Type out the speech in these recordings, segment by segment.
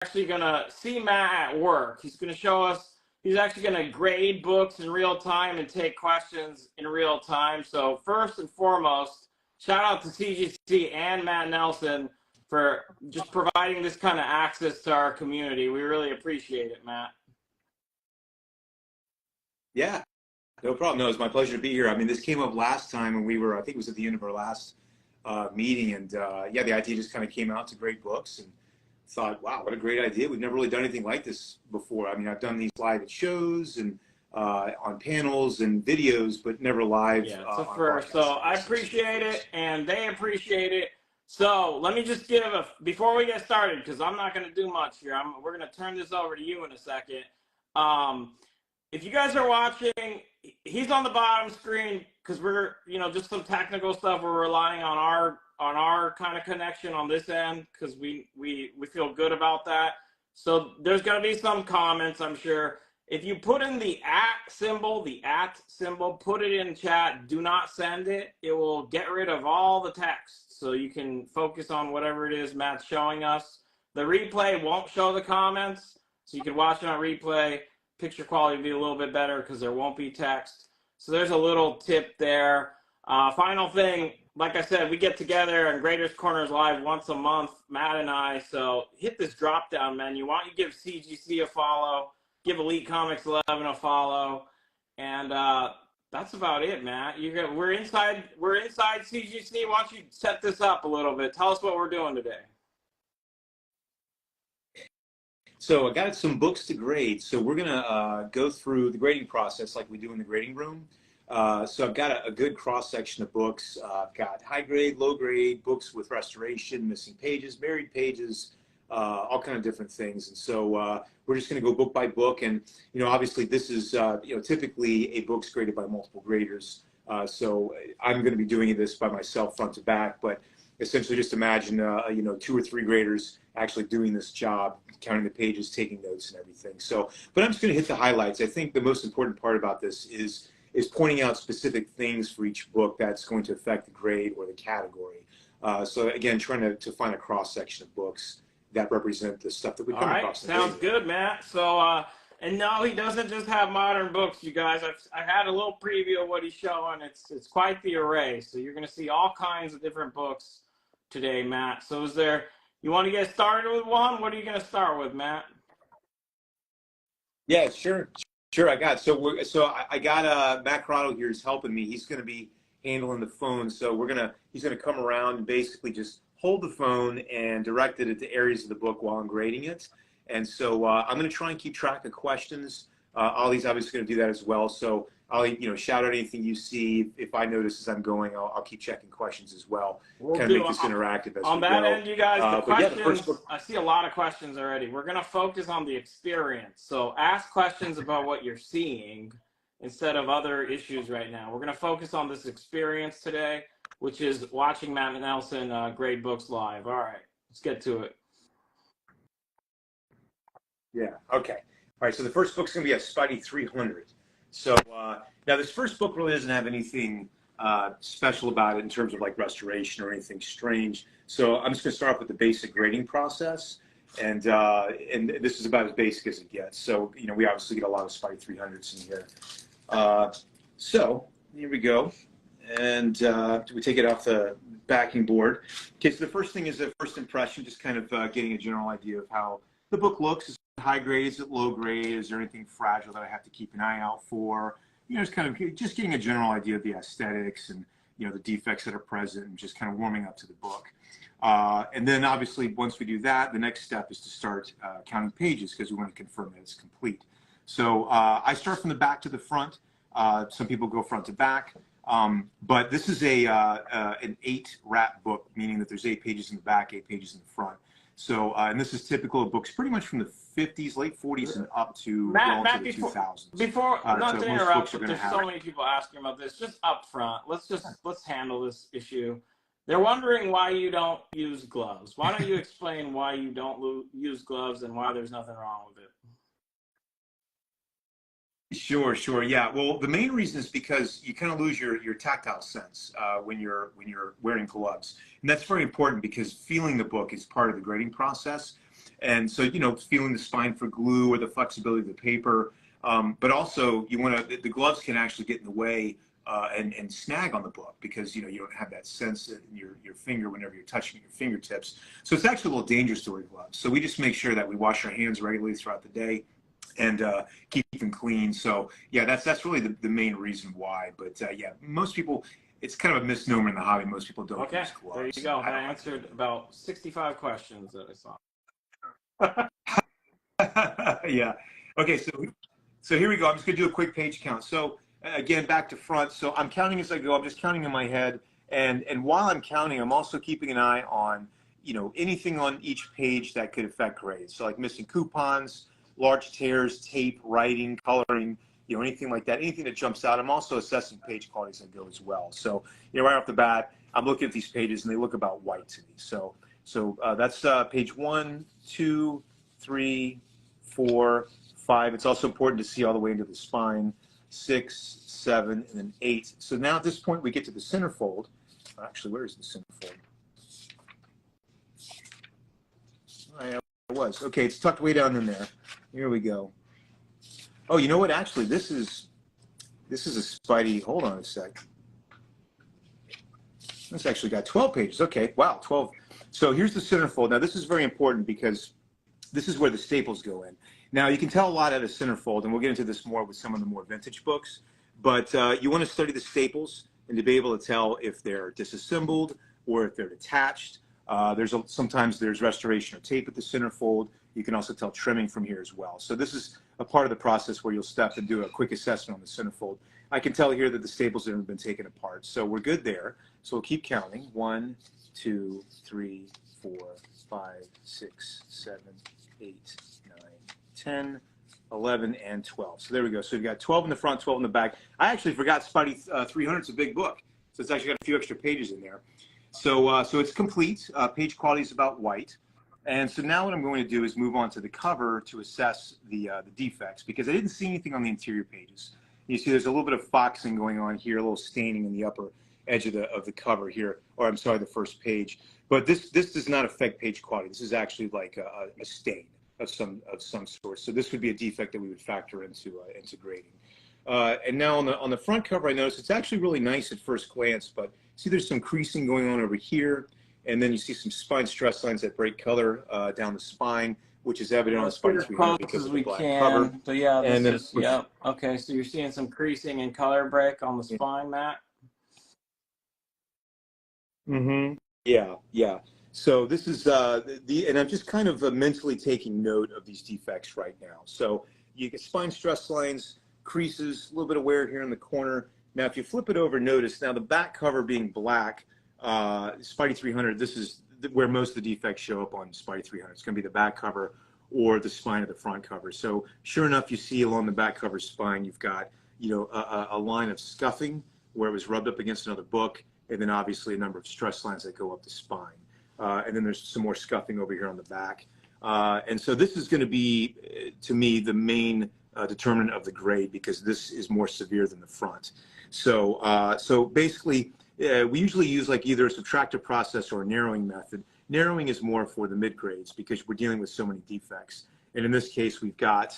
actually going to see Matt at work. He's going to show us, he's actually going to grade books in real time and take questions in real time. So first and foremost, shout out to CGC and Matt Nelson for just providing this kind of access to our community. We really appreciate it, Matt. Yeah, no problem. No, it's my pleasure to be here. I mean, this came up last time when we were, I think it was at the end of our last meeting, and yeah, the idea just kind of came out to great books, and thought, wow, what a great idea. We've never really done anything like this before. I mean, I've done these live at shows and on panels and videos, but never live. Yeah, it's a first. So I appreciate it, and they appreciate it. So let me just give before we get started, because I'm not going to do much here. We're going to turn this over to you in a second. If you guys are watching, he's on the bottom screen because we're, just some technical stuff. We're relying on our kind of connection on this end because we feel good about that. So there's going to be some comments, I'm sure. If you put in the @ symbol, put it in chat. Do not send it. It will get rid of all the text so you can focus on whatever it is Matt's showing us. The replay won't show the comments, so you can watch it on replay. Picture quality will be a little bit better because there won't be text. So there's a little tip there. Final thing, like I said, we get together on Graders Corners Live once a month, Matt and I. So hit this drop-down menu. Why don't you give CGC a follow, give Elite Comics 11 a follow, and that's about it, Matt. We're inside CGC. Why don't you set this up a little bit? Tell us what we're doing today. So I got some books to grade. So we're going to go through the grading process like we do in the grading room. So I've got a good cross-section of books. I've got high grade, low grade, books with restoration, missing pages, buried pages, all kind of different things. And so we're just going to go book by book. And, obviously this is, typically a book's graded by multiple graders. So I'm going to be doing this by myself front to back, but essentially just imagine, 2 or 3 graders actually doing this job, counting the pages, taking notes and everything. So, but I'm just going to hit the highlights. I think the most important part about this is pointing out specific things for each book that's going to affect the grade or the category. So again, trying to find a cross-section of books that represent the stuff that we come across. Sounds good, Matt. So, and no, he doesn't just have modern books, you guys. I had a little preview of what he's showing. It's quite the array. So you're going to see all kinds of different books today, Matt. So you want to get started with one? What are you going to start with, Matt? Yeah, sure, I got it. So I got Matt Corrado here is helping me. He's going to be handling the phone. So he's going to come around and basically just hold the phone and direct it at the areas of the book while I'm grading it. And so I'm going to try and keep track of questions. Ollie's obviously going to do that as well. So Ollie, shout out anything you see. If I notice as I'm going, I'll keep checking questions as well. Kind of make this interactive as on we that go. end, you guys. The questions, yeah, I see a lot of questions already. We're going to focus on the experience. So ask questions about what you're seeing instead of other issues right now. We're going to focus on this experience today, which is watching Matt Nelson grade books live. All right, let's get to it. Yeah, okay. All right, so the first book's going to be a Spidey 300. So now this first book really doesn't have anything special about it in terms of like restoration or anything strange. So I'm just going to start off with the basic grading process. And this is about as basic as it gets. So, we obviously get a lot of Spidey 300s in here. So here we go. And we take it off the backing board. Okay, so the first thing is a first impression, just kind of getting a general idea of how the book looks. Is it high grade? Is it low grade? Is there anything fragile that I have to keep an eye out for? Just kind of just getting a general idea of the aesthetics and, the defects that are present and just kind of warming up to the book. And then obviously once we do that, the next step is to start counting pages because we want to confirm that it's complete. So I start from the back to the front. Some people go front to back. But this is an 8-wrap book, meaning that there's 8 pages in the back, 8 pages in the front. So, and this is typical of books pretty much from the 50s, late 40s, and up to Matt, the 2000s. Before not so to interrupt, but there's so many people asking about this. Just up front, let's handle this issue. They're wondering why you don't use gloves. Why don't you explain why you don't use gloves and why there's nothing wrong with it? Sure. Yeah. Well, the main reason is because you kind of lose your tactile sense when you're wearing gloves, and that's very important because feeling the book is part of the grading process. And so, you know, feeling the spine for glue or the flexibility of the paper. But also you want to, the gloves can actually get in the way and snag on the book because, you know, you don't have that sense in your finger whenever you're touching your fingertips. So it's actually a little dangerous to wear gloves. So we just make sure that we wash our hands regularly throughout the day and keep them clean. So yeah, that's really the main reason why. But yeah, most people, it's kind of a misnomer in the hobby. Most people don't use gloves. There you go. I answered about 65 questions that I saw. Yeah. Okay. So here we go. I'm just going to do a quick page count. So again, back to front. So I'm counting as I go. I'm just counting in my head. And while I'm counting, I'm also keeping an eye on, you know, anything on each page that could affect grades. So like missing coupons, large tears, tape, writing, coloring, you know, anything like that, anything that jumps out. I'm also assessing page quality as I go as well. So, you know, right off the bat, I'm looking at these pages and they look about white to me. So that's page 1, 2, 3, 4, 5. It's also important to see all the way into the spine. 6, 7, and then 8. So now at this point we get to the centerfold. Actually, where is the centerfold? It was. Okay, it's tucked way down in there. Here we go. Oh, you know what? Actually, this is a Spidey. Hold on a sec. This actually got 12 pages. Okay, wow, 12. So here's the centerfold. Now this is very important because this is where the staples go in. Now you can tell a lot out of centerfold, and we'll get into this more with some of the more vintage books. But you want to study the staples and to be able to tell if they're disassembled or if they're detached. Sometimes there's restoration or tape at the centerfold. You can also tell trimming from here as well. So this is a part of the process where you'll step and do a quick assessment on the centerfold. I can tell here that the staples haven't been taken apart. So we're good there. So we'll keep counting. 1, 2, 3, 4, 5, 6, 7, 8, 9, 10, 11, and 12. So there we go. So we've got 12 in the front, 12 in the back. I actually forgot Spidey 300 is a big book. So it's actually got a few extra pages in there. So it's complete. Page quality is about white. And so now what I'm going to do is move on to the cover to assess the defects because I didn't see anything on the interior pages. You see there's a little bit of foxing going on here, a little staining in the upper edge of the cover here, or I'm sorry, the first page. But this does not affect page quality. This is actually like a stain of some sort. So this would be a defect that we would factor into grading. And now on the front cover, I noticed it's actually really nice at first glance, but see there's some creasing going on over here, and then you see some spine stress lines that break color down the spine, which is evident on Spidey 300 because of the black cover. So yeah, and then, yeah. Okay, so you're seeing some creasing and color break on the spine, Matt. Mm-hmm. Yeah. So this is and I'm just kind of mentally taking note of these defects right now. So you get spine stress lines, creases, a little bit of wear here in the corner. Now, if you flip it over, notice now the back cover being black, Spidey 300, this is where most of the defects show up on Spidey 300. It's going to be the back cover or the spine of the front cover. So sure enough, you see along the back cover spine, you've got, you know, a line of scuffing where it was rubbed up against another book, and then obviously a number of stress lines that go up the spine. And then there's some more scuffing over here on the back. And so this is going to be, to me, the main determinant of the grade because this is more severe than the front. So basically, we usually use like either a subtractive process or a narrowing method. Narrowing is more for the mid grades because we're dealing with so many defects. And in this case, we've got,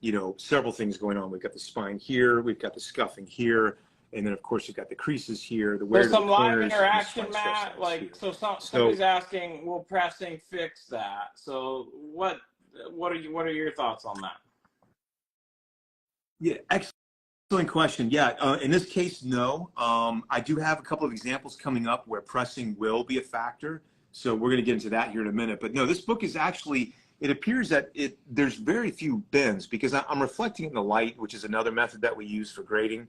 you know, several things going on. We've got the spine here, we've got the scuffing here, and then of course you've got the creases here. The wear There's some live interaction, the Matt. Like somebody's asking, will pressing fix that? So what are your thoughts on that? Yeah, excellent question. Yeah, in this case, no. I do have a couple of examples coming up where pressing will be a factor. So we're going to get into that here in a minute. But no, this book is actually, it appears that there's very few bends because I'm reflecting in the light, which is another method that we use for grading,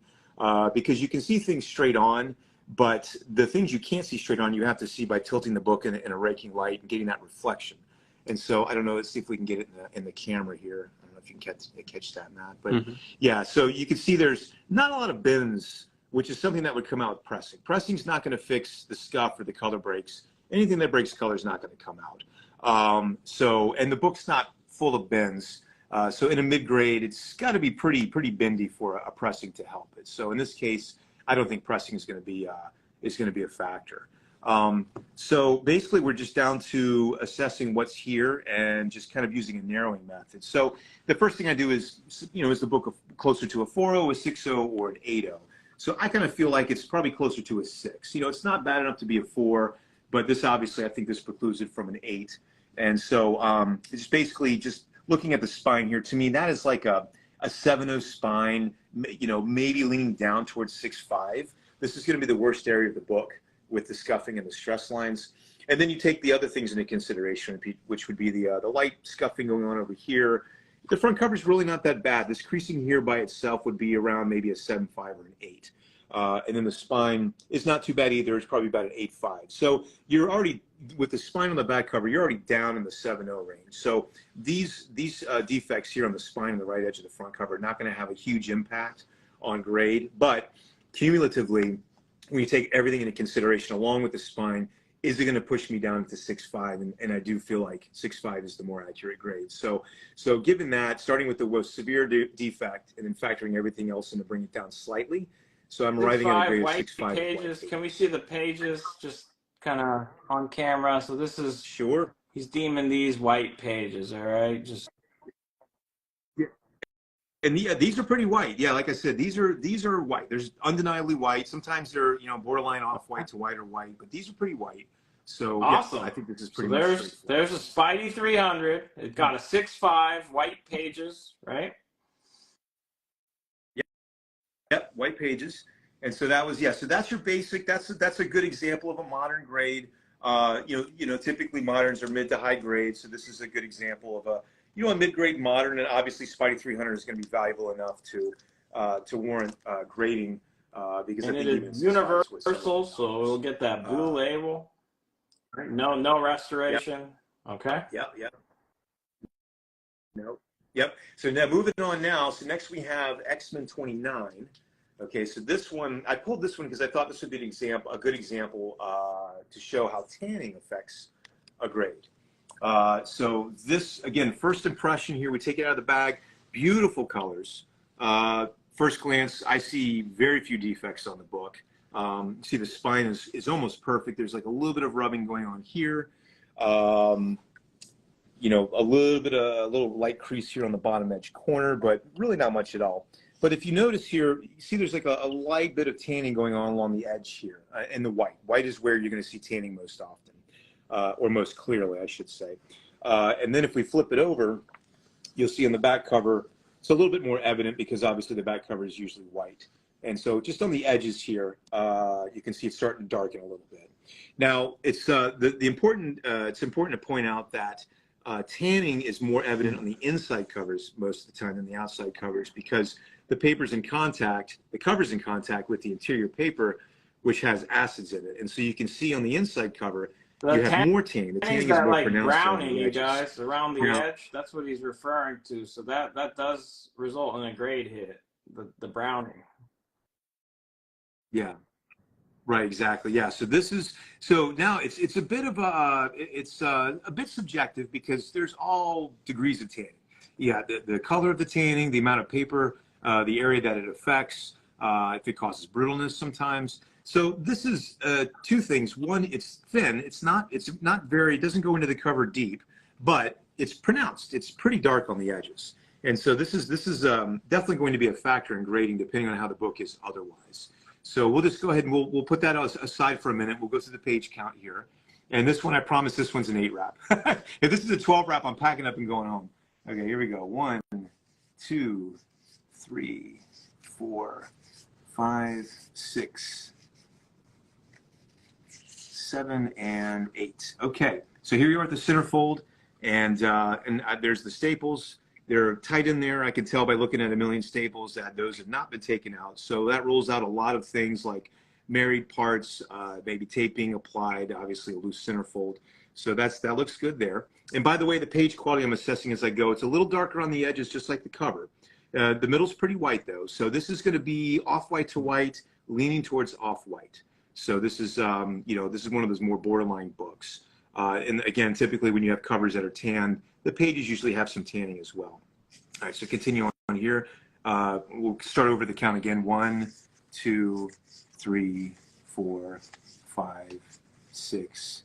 because you can see things straight on, but the things you can't see straight on, you have to see by tilting the book in a raking light and getting that reflection. And so I don't know, let's see if we can get it in the camera here. I don't know if you can catch that, Matt. But yeah, so you can see there's not a lot of bends, which is something that would come out with pressing. Pressing's not going to fix the scuff or the color breaks. Anything that breaks color is not going to come out. And the book's not full of bends. So in a mid-grade, it's got to be pretty bendy for a pressing to help it. So in this case, I don't think pressing is going to be a factor. So basically, we're just down to assessing what's here and just kind of using a narrowing method. So the first thing I do is, is the book closer to a 4.0, a 6.0, or an 8.0? So I kind of feel like it's probably closer to a 6. It's not bad enough to be a 4, but this obviously, I think this precludes it from an 8. And so it's basically just looking at the spine here. To me, that is like a 7.0 spine, maybe leaning down towards 6.5. This is going to be the worst area of the book with the scuffing and the stress lines. And then you take the other things into consideration, which would be the light scuffing going on over here. The front cover is really not that bad. This creasing here by itself would be around maybe a 7.5 or an 8. And then the spine is not too bad either. It's probably about an 8.5. So you're already, with the spine on the back cover, you're already down in the 7.0 range. So these defects here on the spine and the right edge of the front cover are not going to have a huge impact on grade. But cumulatively, when you take everything into consideration along with the spine, is it going to push me down to 6.5? And I do feel like 6.5 is the more accurate grade. So given that, starting with the most severe defect and then factoring everything else in to bring it down slightly, so I'm arriving at a grade of 6.5. Pages. Can we see the pages just kind of on camera? So this is, sure. He's deeming these white pages, all right? Just. Yeah. And these are pretty white. Yeah, like I said, these are white. There's undeniably white. Sometimes they're borderline off white to white or white, but these are pretty white. So awesome. Yeah, I think this is pretty. So there's a Spidey 300. It got a 6.5 white pages, right? Yep, white pages. And so that was, so that's your basic. That's a good example of a modern grade. Typically moderns are mid to high grade. So this is a good example of a mid-grade modern, and obviously Spidey 300 is going to be valuable enough to warrant grading because and I think it is universal, so we'll get that blue label. No restoration. Yep. Okay. Yep. No. Yep. So now moving on now. So next we have X-Men 29. Okay. So this one, I pulled this one because I thought this would be a good example to show how tanning affects a grade. So this, again, first impression here, we take it out of the bag, beautiful colors. First glance, I see very few defects on the book. See the spine is almost perfect. There's like a little bit of rubbing going on here. A little light crease here on the bottom edge corner, but really not much at all. But if you notice here, you see there's like a light bit of tanning going on along the edge here, and the white. White is where you're going to see tanning most often, or most clearly, I should say. And then if we flip it over, you'll see on the back cover, it's a little bit more evident because obviously the back cover is usually white. And so just on the edges here, you can see it's starting to darken a little bit. Now, it's important to point out that tanning is more evident on the inside covers most of the time than the outside covers because the cover's in contact with the interior paper, which has acids in it. And so you can see on the inside cover, you have more tanning. The tanning is more pronounced browning, you guys, around the edge. That's what he's referring to. So that does result in a grade hit, the browning. Yeah. Right, exactly. Yeah. So now it's a bit of a bit subjective because there's all degrees of tanning. Yeah, the color of the tanning, the amount of paper, the area that it affects, if it causes brittleness sometimes. So this is two things. One, it's thin. It doesn't go into the cover deep, but it's pronounced. It's pretty dark on the edges. And so this is definitely going to be a factor in grading depending on how the book is otherwise. So we'll just go ahead and we'll put that aside for a minute. We'll go through the page count here. And this one, I promise this one's an 8 wrap. If this is a 12 wrap, I'm packing up and going home. Okay, here we go. 1, 2, 3, 4, 5, 6, 7, and 8. Okay, so here you are at the centerfold, and there's the staples. They're tight in there. I can tell by looking at a million staples that those have not been taken out. So that rules out a lot of things like married parts, maybe taping applied, obviously a loose centerfold. So that looks good there. And by the way, the page quality I'm assessing as I go, it's a little darker on the edges, just like the cover. The middle's pretty white though. So this is going to be off-white to white, leaning towards off-white. So this is, this is one of those more borderline books. And again, typically when you have covers that are tanned, the pages usually have some tanning as well. All right, so continue on here. We'll start over the count again. 1, 2, 3, 4, 5, 6,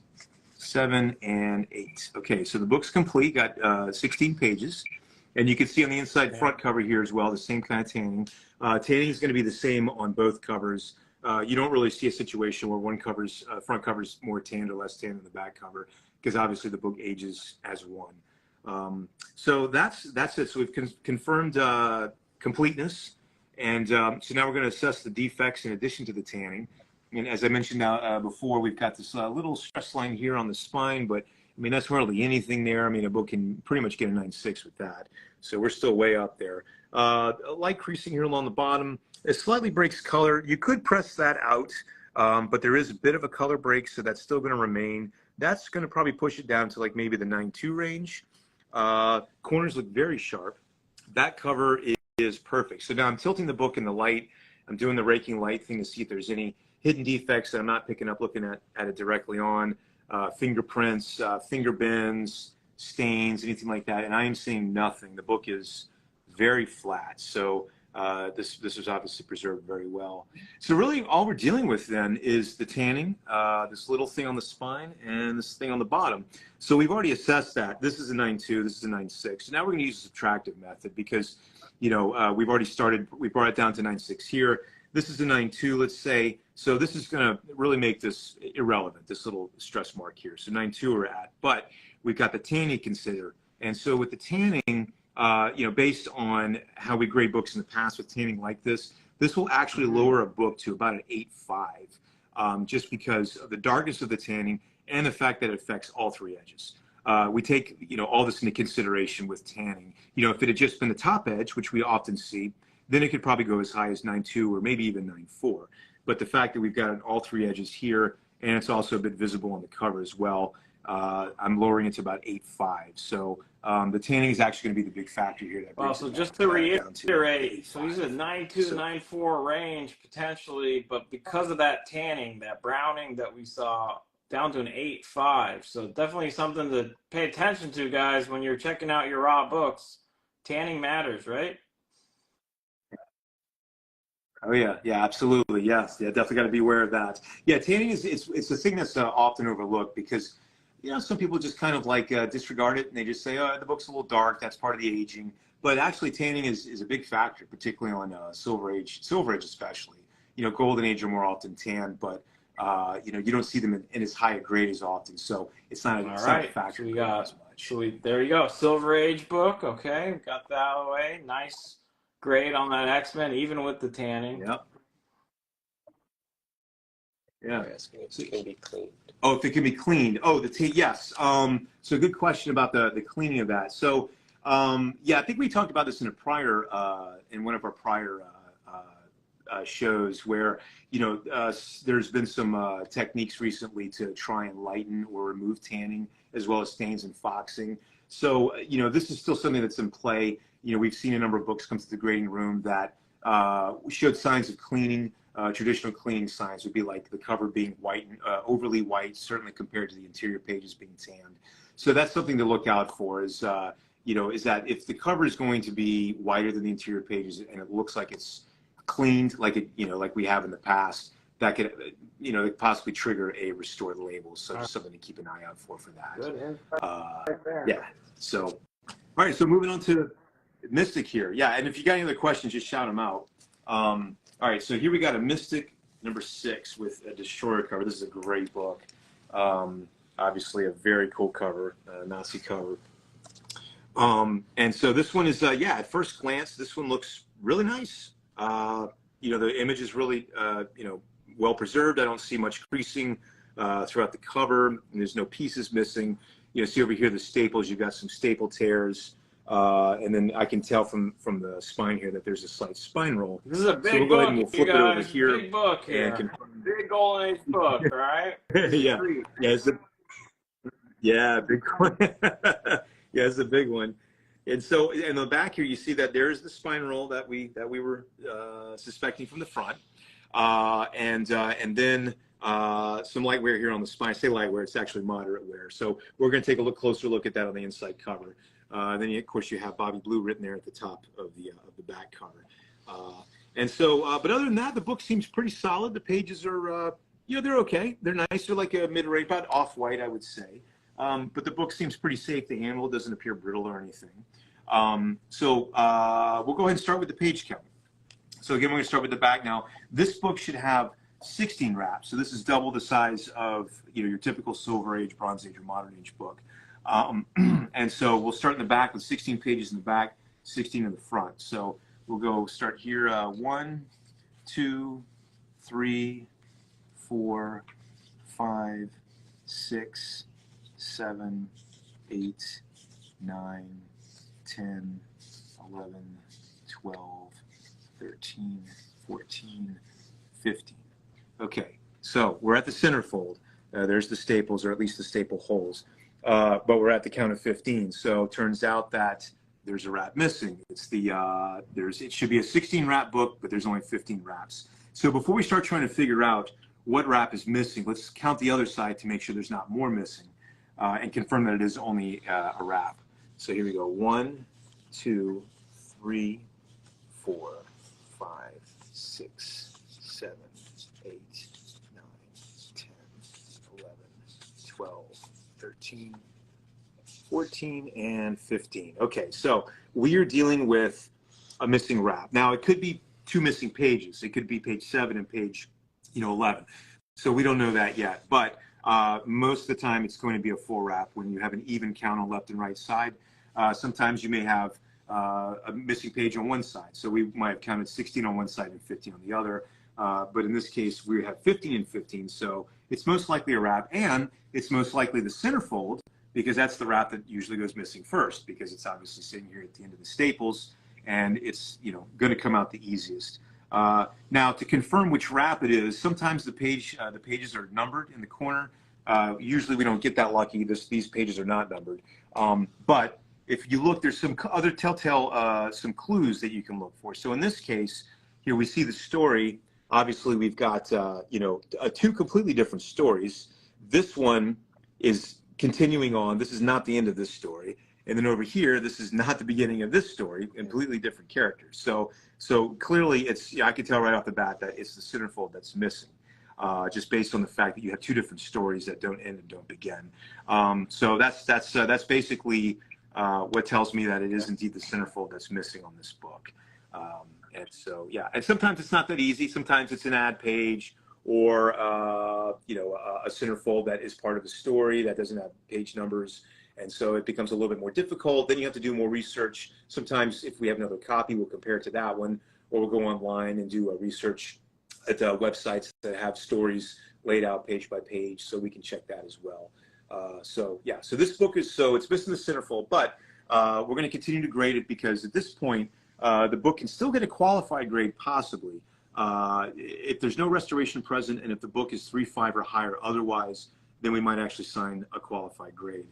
7, and 8. Okay, so the book's complete, got 16 pages. And you can see on the inside front cover here as well, the same kind of tanning. Tanning is going to be the same on both covers. You don't really see a situation where one cover's front cover's more tanned or less tanned than the back cover, because obviously the book ages as one. So that's it. So we've confirmed completeness, and so now we're going to assess the defects in addition to the tanning. And as I mentioned before, we've got this little stress line here on the spine, but I mean, that's hardly anything there. I mean, a book can pretty much get a 9.6 with that. So we're still way up there. A light creasing here along the bottom. It slightly breaks color. You could press that out, but there is a bit of a color break, so that's still going to remain. That's going to probably push it down to like maybe the 9.2 range. Corners look very sharp. That cover is perfect. So now I'm tilting the book in the light. I'm doing the raking light thing to see if there's any hidden defects that I'm not picking up looking at it directly on. Fingerprints, finger bends, stains, anything like that, and I am seeing nothing. The book is very flat, so this is obviously preserved very well. So really all we're dealing with then is the tanning, this little thing on the spine and this thing on the bottom. So we've already assessed that. This is a 9.2, this is a 9.6. So now we're going to use the subtractive method because, you know, we've already started, we brought it down to 9.6 here. This is a 9.2, let's say. So this is going to really make this irrelevant, this little stress mark here. So 9.2 we're at, but we've got the tanning to consider. And so with the tanning, you know, based on how we grade books in the past with tanning like this will actually lower a book to about an 8.5, just because of the darkness of the tanning and the fact that it affects all three edges. We take, you know, all this into consideration with tanning. You know, if it had just been the top edge, which we often see, then it could probably go as high as 9.2 or maybe even 9.4. But the fact that we've got all three edges here, and it's also a bit visible on the cover as well, I'm lowering it to about 8.5. So the tanning is actually going to be the big factor here. Well, so just to reiterate, so he's a 9.2, 9.4 range potentially, but because of that tanning, that browning that we saw, down to an 8.5. So definitely something to pay attention to, guys, when you're checking out your raw books. Tanning matters, right? Oh yeah, yeah, absolutely, yes, yeah, definitely got to be aware of that. Yeah, tanning is it's a thing that's often overlooked because, you know, some people just kind of like disregard it and they just say, oh, the book's a little dark, that's part of the aging. But actually, tanning is a big factor, particularly on Silver Age especially. You know, Golden Age are more often tanned, but you know, you don't see them in as high a grade as often, so it's not a factor. So we got, there you go, Silver Age book. Okay, got that out of the way. Nice grade on that X-Men, even with the tanning. Yep. Yeah. Asking if it can be cleaned. Oh, if it can be cleaned. Oh, yes. So good question about the cleaning of that. So yeah, I think we talked about this in a prior in one of our prior shows where, you know, there's been some techniques recently to try and lighten or remove tanning as well as stains and foxing. So, you know, this is still something that's in play. You know, we've seen a number of books come to the grading room that showed signs of cleaning. Traditional cleaning signs would be like the cover being white, overly white, certainly compared to the interior pages being tanned. So that's something to look out for is, you know, is that if the cover is going to be whiter than the interior pages and it looks like it's cleaned, like it, you know, like we have in the past, that could, you know, possibly trigger a restore the label. So just something to keep an eye out for that. Good. Yeah. So, all right. So moving on to Mystic here. Yeah. And if you got any other questions, just shout them out. All right. So here we got a Mystic #6 with a Destroyer cover. This is a great book. Obviously a very cool cover, Nazi cover. And so this one is, yeah, at first glance, this one looks really nice. You know, the image is really, you know, well preserved. I don't see much creasing throughout the cover. And there's no pieces missing. You know, see over here the staples. You've got some staple tears, and then I can tell from the spine here that there's a slight spine roll. This is a big so we'll go ahead and we'll flip it over here. Big book here. Big Golden Age book, right? Yeah, yeah, big one. Yeah, it's a big one. And so in the back here, you see that there's the spine roll that we were suspecting from the front, and then some light wear here on the spine. I say light wear, it's actually moderate wear. So we're going to take a closer look at that on the inside cover. Then of course you have Bobby Blue written there at the top of the back cover. And so, but other than that, the book seems pretty solid. The pages are They're okay. They're nice. They're like a mid-range, about off-white, I would say. But the book seems pretty safe to handle. It doesn't appear brittle or anything. We'll go ahead and start with the page count. So again, we're going to start with the back now. This book should have 16 wraps. So this is double the size of your typical Silver Age, Bronze Age, or Modern Age book. And so we'll start in the back with 16 pages in the back, 16 in the front. So we'll go start here. 1, 2, 3, 4, 5, 6, 7, 8, 9, 10, 11, 12, 13, 14, 15. Okay, so we're at the centerfold. There's the staples, or at least the staple holes. But we're at the count of 15. So it turns out that there's a wrap missing. It should be a 16 wrap book, but there's only 15 wraps. So before we start trying to figure out what wrap is missing, let's count the other side to make sure there's not more missing, and confirm that it is only a wrap. So here we go. 1, 2, 3, 4, 5, 6, 7, 8, 9, 10, 11, 12, 13, 14, and 15. Okay, so we are dealing with a missing wrap. Now, it could be 2 missing pages. It could be page 7 and page 11. So we don't know that yet. But most of the time, it's going to be a full wrap when you have an even count on left and right side. Sometimes you may have a missing page on one side. So we might have counted 16 on one side and 15 on the other. But in this case, we have 15 and 15. So it's most likely a wrap, and it's most likely the centerfold, because that's the wrap that usually goes missing first, because it's obviously sitting here at the end of the staples, and it's going to come out the easiest. Now, to confirm which wrap it is, sometimes the pages are numbered in the corner. Usually we don't get that lucky. These pages are not numbered. But if you look, there's some other telltale, some clues that you can look for. So in this case, here we see the story. Obviously, we've got, 2 completely different stories. This one is continuing on. This is not the end of this story. And then over here, this is not the beginning of this story, completely different characters. So clearly, I can tell right off the bat that it's the centerfold that's missing, just based on the fact that you have 2 different stories that don't end and don't begin. So that's basically what tells me that it is indeed the centerfold that's missing on this book. And so, yeah, and sometimes it's not that easy. Sometimes it's an ad page, or a centerfold that is part of the story that doesn't have page numbers. And so it becomes a little bit more difficult. Then you have to do more research. Sometimes if we have another copy, we'll compare it to that one, or we'll go online and do a research at websites that have stories laid out page by page, so we can check that as well. So this book it's missing the centerfold, but we're going to continue to grade it, because at this point, the book can still get a qualified grade, possibly, if there's no restoration present, and if the book is 3.5 or higher otherwise, then we might actually sign a qualified grade.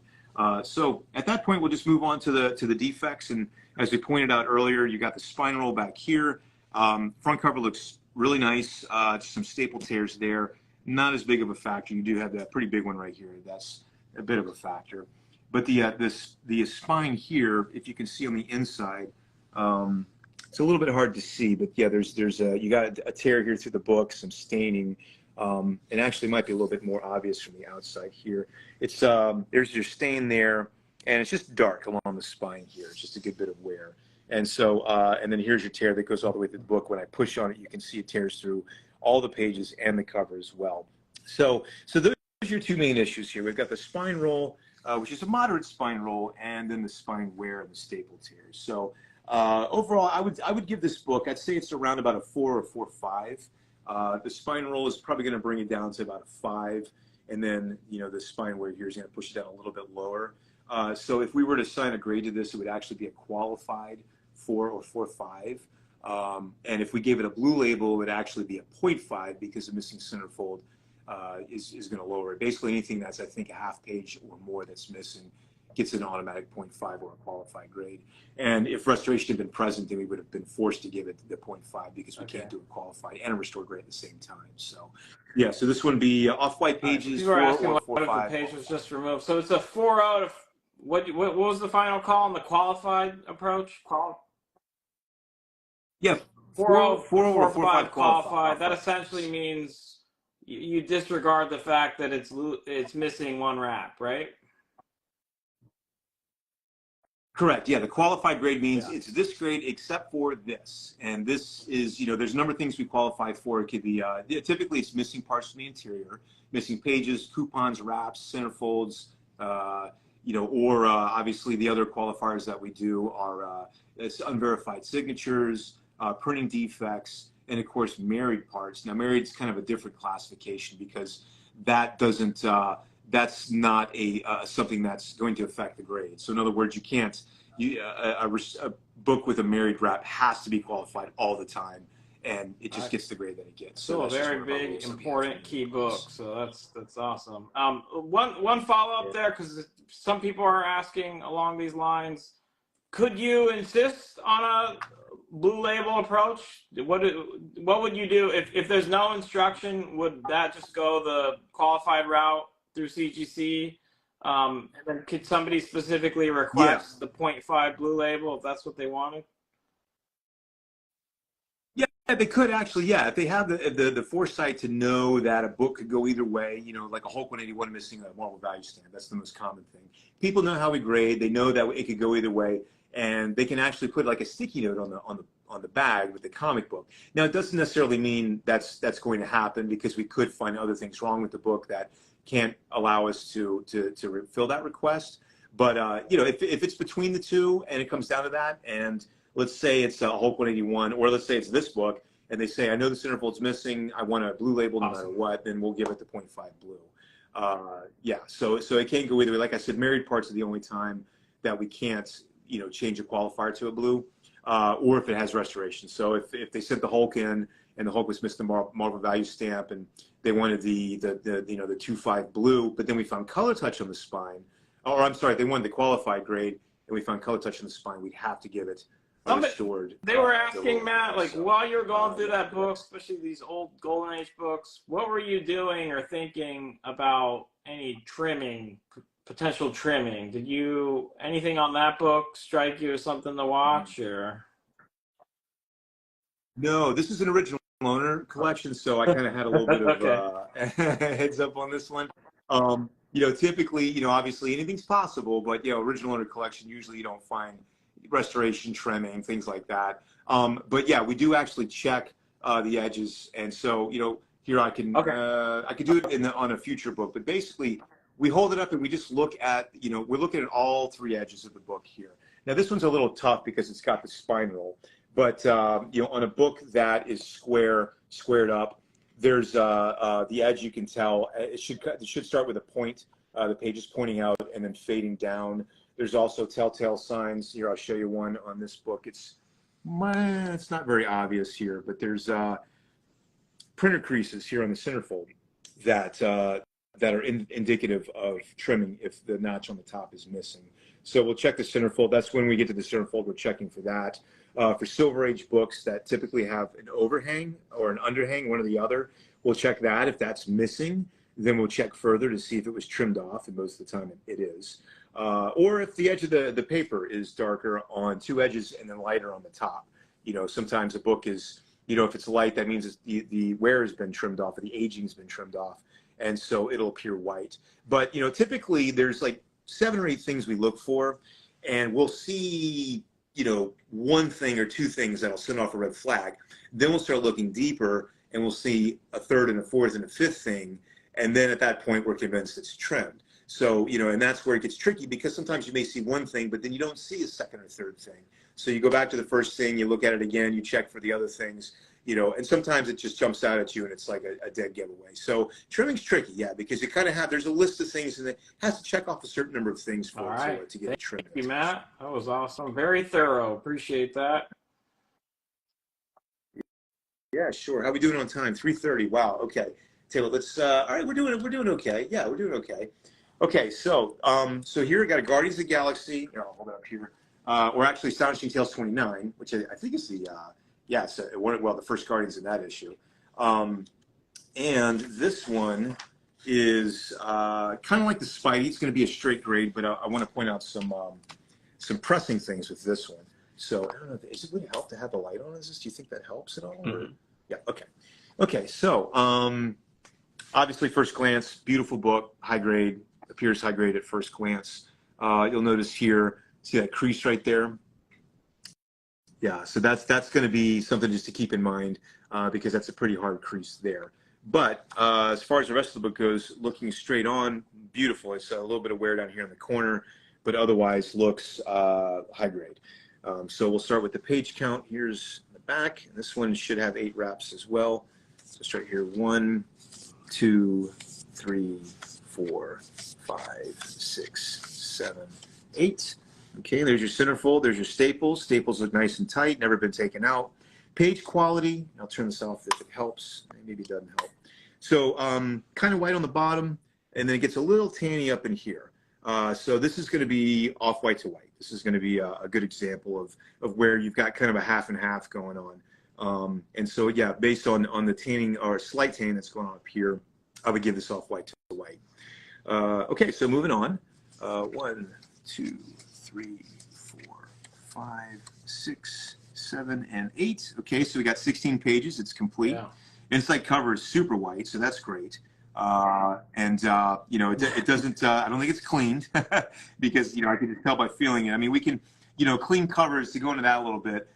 So at that point, we'll just move on to the defects. And as we pointed out earlier, you got the spine roll back here. Front cover looks really nice. Just some staple tears there. Not as big of a factor. You do have that pretty big one right here. That's a bit of a factor. But the spine here, if you can see on the inside, it's a little bit hard to see. But yeah, you got a tear here through the book, some staining. It actually might be a little bit more obvious from the outside here. It's there's your stain there, and it's just dark along the spine here. It's just a good bit of wear. And so, and then here's your tear that goes all the way through the book. When I push on it, you can see it tears through all the pages and the cover as well. So those are your 2 main issues here. We've got the spine roll, which is a moderate spine roll, and then the spine wear and the staple tears. So overall, I would give this book, I'd say it's around about a 4 or 4.5. The spine roll is probably going to bring it down to about a 5, and then the spine wear here is going to push it down a little bit lower. So if we were to assign a grade to this, it would actually be a qualified 4 or 4.5. And if we gave it a blue label, it would actually be a 0.5, because the missing centerfold is going to lower it. Basically, anything that's, I think, a half page or more that's missing gets an automatic 0.5 or a qualified grade. And if restoration had been present, then we would have been forced to give it the 0.5, because we can't do a qualified and a restored grade at the same time. So, yeah, so this one would be off-white pages. You were asking what if the page was just removed. So it's a 4 out of, what was the final call on the qualified approach? Yeah, 4 4 or 4.5 qualified. That essentially means you disregard the fact that it's missing one wrap, right? Correct. Yeah, the qualified grade means Yeah. it's this grade except for this, and this is, you know, there's a number of things we qualify for. It could be typically it's missing parts from the interior, missing pages, coupons, wraps, centerfolds, you know, or obviously the other qualifiers that we do are it's unverified signatures, printing defects, and of course married parts. Now, married is kind of a different classification because that doesn't. That's not something that's going to affect the grade. So in other words, you can't, a book with a married wrap has to be qualified all the time, and it just gets the grade that it gets. So a very big, important key book. So that's awesome. One follow up there, because some people are asking along these lines. Could you insist on a blue label approach? What would you do if there's no instruction? Would that just go the qualified route through CGC? And then could somebody specifically request the 0.5 blue label if that's what they wanted? Yeah, they could actually. Yeah, if they have the foresight to know that a book could go either way, you know, like a Hulk 181 missing a marble value stamp. That's the most common thing. People know how we grade. They know that it could go either way, and they can actually put like a sticky note on the bag with the comic book. Now, it doesn't necessarily mean that's going to happen, because we could find other things wrong with the book that can't allow us to fill that request. But you know, if it's between the two and it comes down to that, and let's say it's a Hulk 181, or let's say it's this book, and they say, I know this centerfold's missing, I want a blue label no matter what, then we'll give it the 0.5 blue. Yeah, so it can go either way. Like I said, married parts are the only time that we can't, you know, change a qualifier to a blue, or if it has restoration. So if they sent the Hulk in and the Hulk was missing the marble value stamp, and they wanted the you know, the 2.5 blue, but then we found color touch on the spine, or I'm sorry, they wanted the qualified grade and we found color touch on the spine, we'd have to give it restored. They were asking, Matt, like, while you were going through that book, especially these old Golden Age books, what were you doing or thinking about any trimming, potential trimming? Did you, anything on that book strike you as something to watch, or? No, this is an original owner collection, so I kind of had a little bit of heads up on this one. You know, typically, you know, obviously anything's possible, but, you know, original owner collection, usually you don't find restoration, trimming, things like that. But yeah, we do actually check the edges, and so, you know, here I can do it on a future book, but basically we hold it up and we just look at, you know, we're looking at all three edges of the book here. Now this one's a little tough because it's got the spine roll, but you know, on a book that is squared up, there's the edge, you can tell it should start with a point, the page is pointing out and then fading down. There's also telltale signs here. I'll show you one on this book. It's not very obvious here, but there's printer creases here on the centerfold that are indicative of trimming if the notch on the top is missing. So we'll check the centerfold. That's when we get to the centerfold, we're checking for that. For Silver Age books that typically have an overhang or an underhang, one or the other, we'll check that. If that's missing, then we'll check further to see if it was trimmed off, and most of the time it is. Or if the edge of the paper is darker on two edges and then lighter on the top. You know, sometimes a book is, you know, if it's light, that means the wear has been trimmed off, or the aging has been trimmed off, and so it'll appear white. But, you know, typically there's like 7 or 8 things we look for, and we'll see, you know, one thing or two things that'll send off a red flag. Then we'll start looking deeper, and we'll see a third and a fourth and a fifth thing, and then at that point we're convinced it's trimmed. So, you know, and that's where it gets tricky, because sometimes you may see one thing, but then you don't see a second or third thing. So you go back to the first thing, you look at it again, you check for the other things, you know, and sometimes it just jumps out at you and it's like a dead giveaway. So trimming's tricky, yeah, because you kind of have, there's a list of things and it has to check off a certain number of things for it to get it trimmed. Thank you, Matt. That was awesome. Very thorough. Appreciate that. Yeah, sure. How are we doing on time? 3:30. Wow. Okay. Taylor, let's, all right, we're doing okay. Yeah, we're doing okay. Okay, so so here we got a Guardians of the Galaxy. Here, I'll hold it up here. Or actually, Astonishing Tales 29, which I think is the it's the first Guardians in that issue. And this one is kind of like the Spidey. It's going to be a straight grade, but I want to point out some pressing things with this one. So I don't know, is it going to help to have the light on? Do you think that helps at all? Or? Yeah. Okay. Okay. So obviously, first glance, beautiful book, high grade, appears high grade at first glance. You'll notice here, see that crease right there? Yeah, so that's going to be something just to keep in mind because that's a pretty hard crease there. But as far as the rest of the book goes, looking straight on, beautiful. It's a little bit of wear down here in the corner, but otherwise looks high grade. So we'll start with the page count. Here's the back. And this one should have 8 wraps as well. So start here, 1, 2, 3, 4, 5, 6, 7, 8. Okay, there's your centerfold, there's your staples. Staples look nice and tight, never been taken out. Page quality, I'll turn this off if it helps. Maybe it doesn't help. So kind of white on the bottom, and then it gets a little tanny up in here. So this is going to be off-white to white. This is going to be a good example of where you've got kind of a half and half going on. And so, yeah, based on the tanning or slight tanning that's going on up here, I would give this off-white to white. Okay, so moving on. 1, 2, 3, 4, 5, 6, 7, and 8. Okay, so we got 16 pages. It's complete. Yeah. Inside cover is super white, so that's great. You know, it doesn't, I don't think it's cleaned because, you know, I can just tell by feeling it. I mean, we can, you know, clean covers, to go into that a little bit,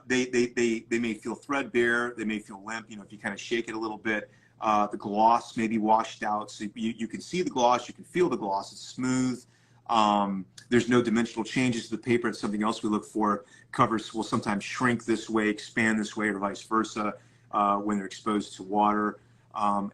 they may feel threadbare, they may feel limp, you know, if you kind of shake it a little bit. The gloss may be washed out, so you can see the gloss, you can feel the gloss, it's smooth. There's no dimensional changes to the paper. It's something else we look for. Covers will sometimes shrink this way, expand this way, or vice versa when they're exposed to water.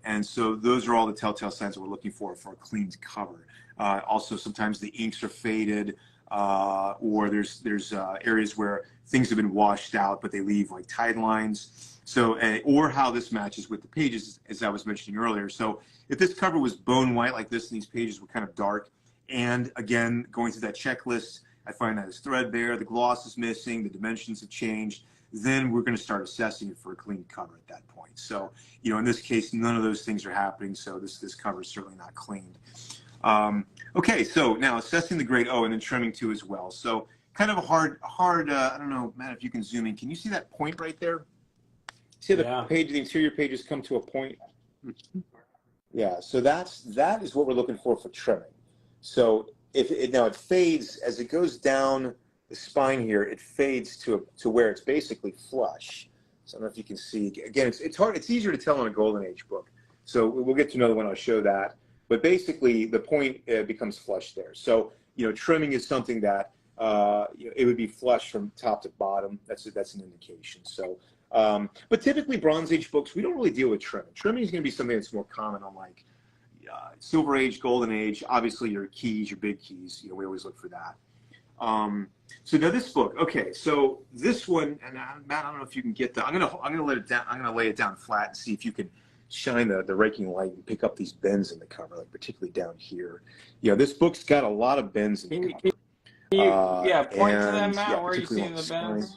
And so those are all the telltale signs that we're looking for a cleaned cover. Also, sometimes the inks are faded, or there's areas where things have been washed out, but they leave like tide lines. So, or how this matches with the pages, as I was mentioning earlier. So if this cover was bone white like this, and these pages were kind of dark, and again, going through that checklist, I find that it's threadbare, the gloss is missing, the dimensions have changed, then we're going to start assessing it for a clean cover at that point. So, you know, in this case, none of those things are happening, so this cover is certainly not cleaned. Okay, so now assessing the grade O and then trimming too as well. So kind of a hard, I don't know, Matt, if you can zoom in. Can you see that point right there? See the page, the interior pages come to a point? Yeah, so that is what we're looking for trimming. So now it fades as it goes down the spine here. It fades to where it's basically flush. So I don't know if you can see. Again, it's hard. It's easier to tell on a Golden Age book. So we'll get to another one. I'll show that. But basically, the point becomes flush there. So you know, trimming is something that you know, it would be flush from top to bottom. That's an indication. So, but typically Bronze Age books, we don't really deal with trimming. Trimming is going to be something that's more common on like Silver Age, Golden Age, obviously your keys, your big keys, you know, we always look for that. So now this book, okay, so this one, and Matt, I don't know if you can get that. I'm gonna let it down. I'm gonna lay it down flat and see if you can shine the raking light and pick up these bends in the cover, like particularly down here. You know, this book's got a lot of bends in the cover. Yeah, point to them, Matt. Yeah, where are you seeing the bends?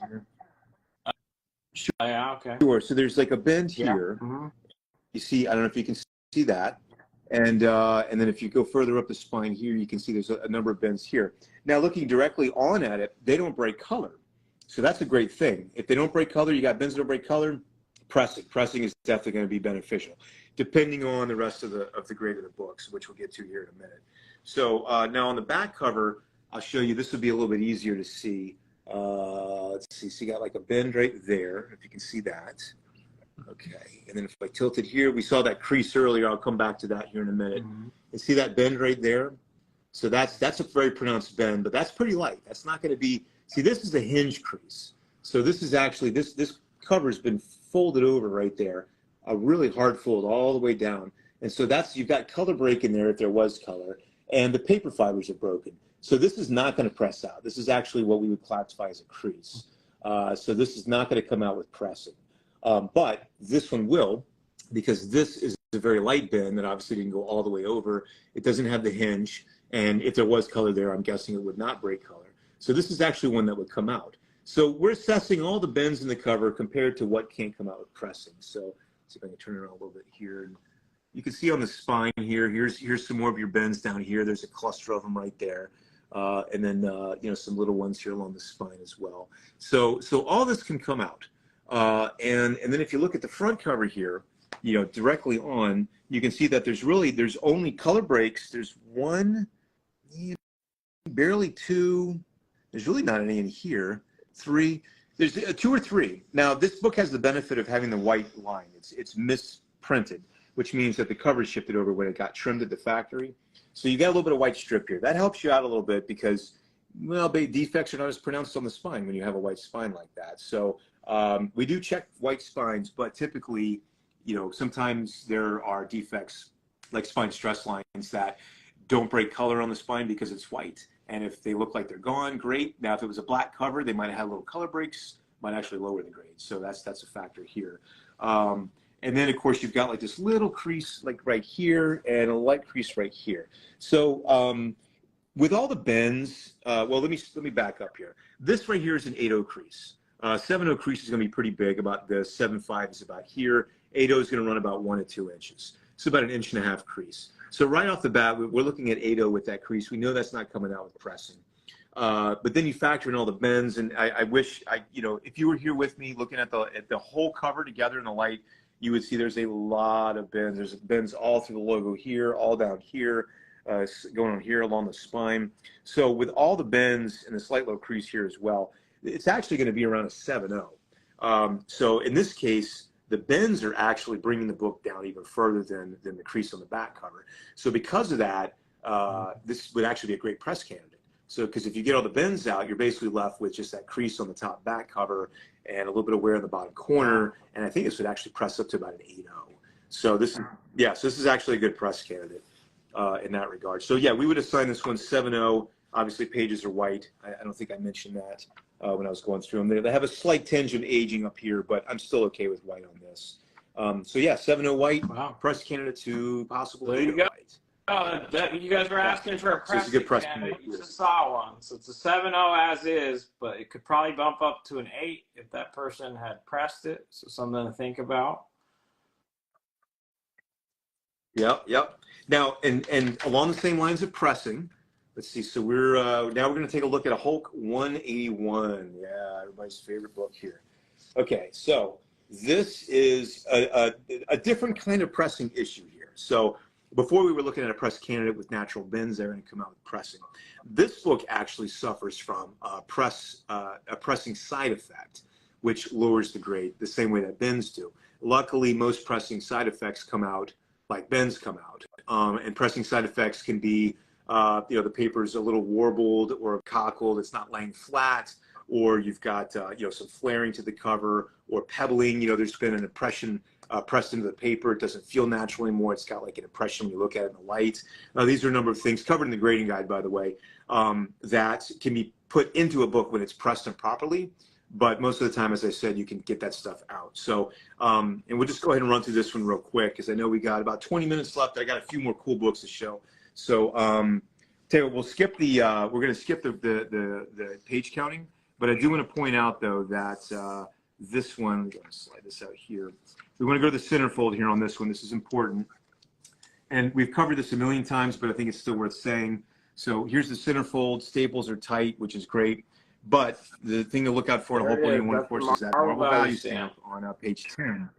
Sure. Yeah, okay. Sure. So there's like a bend here. You see, I don't know if you can see that. And then if you go further up the spine here, you can see there's a number of bends here. Now, looking directly on at it, they don't break color. So that's a great thing. If they don't break color, you got bends that don't break color, pressing. Pressing is definitely going to be beneficial, depending on the rest of the grade of the books, which we'll get to here in a minute. So now on the back cover, I'll show you. This would be a little bit easier to see. Let's see. So you got like a bend right there, if you can see that. Okay, and then if I tilt it here, we saw that crease earlier. I'll come back to that here in a minute. And see that bend right there? So that's a very pronounced bend, but that's pretty light. That's not going to be, see, this is a hinge crease. So this is actually, this cover's been folded over right there, a really hard fold all the way down. And so you've got color break in there if there was color, and the paper fibers are broken. So this is not going to press out. This is actually what we would classify as a crease. So this is not going to come out with pressing. But this one will, because this is a very light bend that obviously didn't go all the way over. It doesn't have the hinge, and if there was color there, I'm guessing it would not break color. So this is actually one that would come out. So we're assessing all the bends in the cover compared to what can't come out with pressing. So let's see if I can turn it around a little bit here. You can see on the spine here, here's some more of your bends down here. There's a cluster of them right there. And then, you know, some little ones here along the spine as well. So all this can come out. And then if you look at the front cover here, directly on, you can see that there's only color breaks. There's one, barely two. There's really not any in here. Three. There's two or three. Now, this book has the benefit of having the white line. It's misprinted, which means that the cover shifted over when it got trimmed at the factory. So you got a little bit of white strip here. That helps you out a little bit because, well, defects are not as pronounced on the spine when you have a white spine like that. So we do check white spines, but typically, sometimes there are defects like spine stress lines that don't break color on the spine because it's white. And if they look like they're gone, great. Now, if it was a black cover, they might have had little color breaks, might actually lower the grade. So that's a factor here. And then, of course, you've got like this little crease like right here and a light crease right here. So with all the bends, well, let me back up here. This right here is an 8-0 crease. 7-0 crease is going to be pretty big, about this. 7-5 is about here. 8-0 is going to run about 1 to 2 inches. So about 1.5 inches crease. So right off the bat, we're looking at 8-0 with that crease. We know that's not coming out with pressing. But then you factor in all the bends, and I wish, if you were here with me looking at the whole cover together in the light, you would see there's a lot of bends. There's bends all through the logo here, all down here, going on here along the spine. So with all the bends and the slight low crease here as well, it's actually going to be around a 7-0. So in this case, the bends are actually bringing the book down even further than the crease on the back cover. So because of that, this would actually be a great press candidate. So because if you get all the bends out, you're basically left with just that crease on the top back cover and a little bit of wear in the bottom corner. And I think this would actually press up to about an 8-0. So this is actually a good press candidate in that regard. So yeah, we would assign this one 7-0. Obviously, pages are white. I don't think I mentioned that when I was going through them. They have a slight tinge of aging up here, but I'm still okay with white on this. So yeah, 7-0 white, press candidate to possible 8-0 white. You guys were asking for a press. So it's a good press candidate. You just saw one, so it's a 7-0 as is, but it could probably bump up to an 8 if that person had pressed it. So something to think about. Yep. Now, and along the same lines of pressing, let's see. So we're now we're going to take a look at a Hulk 181. Yeah, everybody's favorite book here. Okay, so this is a different kind of pressing issue here. So before we were looking at a press candidate with natural bends there and come out with pressing. This book actually suffers from a pressing side effect, which lowers the grade the same way that bends do. Luckily, most pressing side effects come out like bends come out. And pressing side effects can be, the paper's a little warbled or cockled, it's not laying flat, or you've got, some flaring to the cover or pebbling, there's been an impression pressed into the paper. It doesn't feel natural anymore. It's got like an impression when you look at it in the light. These are a number of things covered in the grading guide, by the way, that can be put into a book when it's pressed improperly. But most of the time, as I said, you can get that stuff out. So, and we'll just go ahead and run through this one real quick because I know we got about 20 minutes left. I got a few more cool books to show. So, tell you what, we'll skip we're going to skip the page counting. But I do want to point out though that this one, we're going to slide this out here. We want to go to the centerfold here on this one. This is important. And we've covered this a million times, but I think it's still worth saying. So here's the centerfold. Staples are tight, which is great. But the thing to look out for in a Hulk 181, of course, is that marble value stamp on page 10.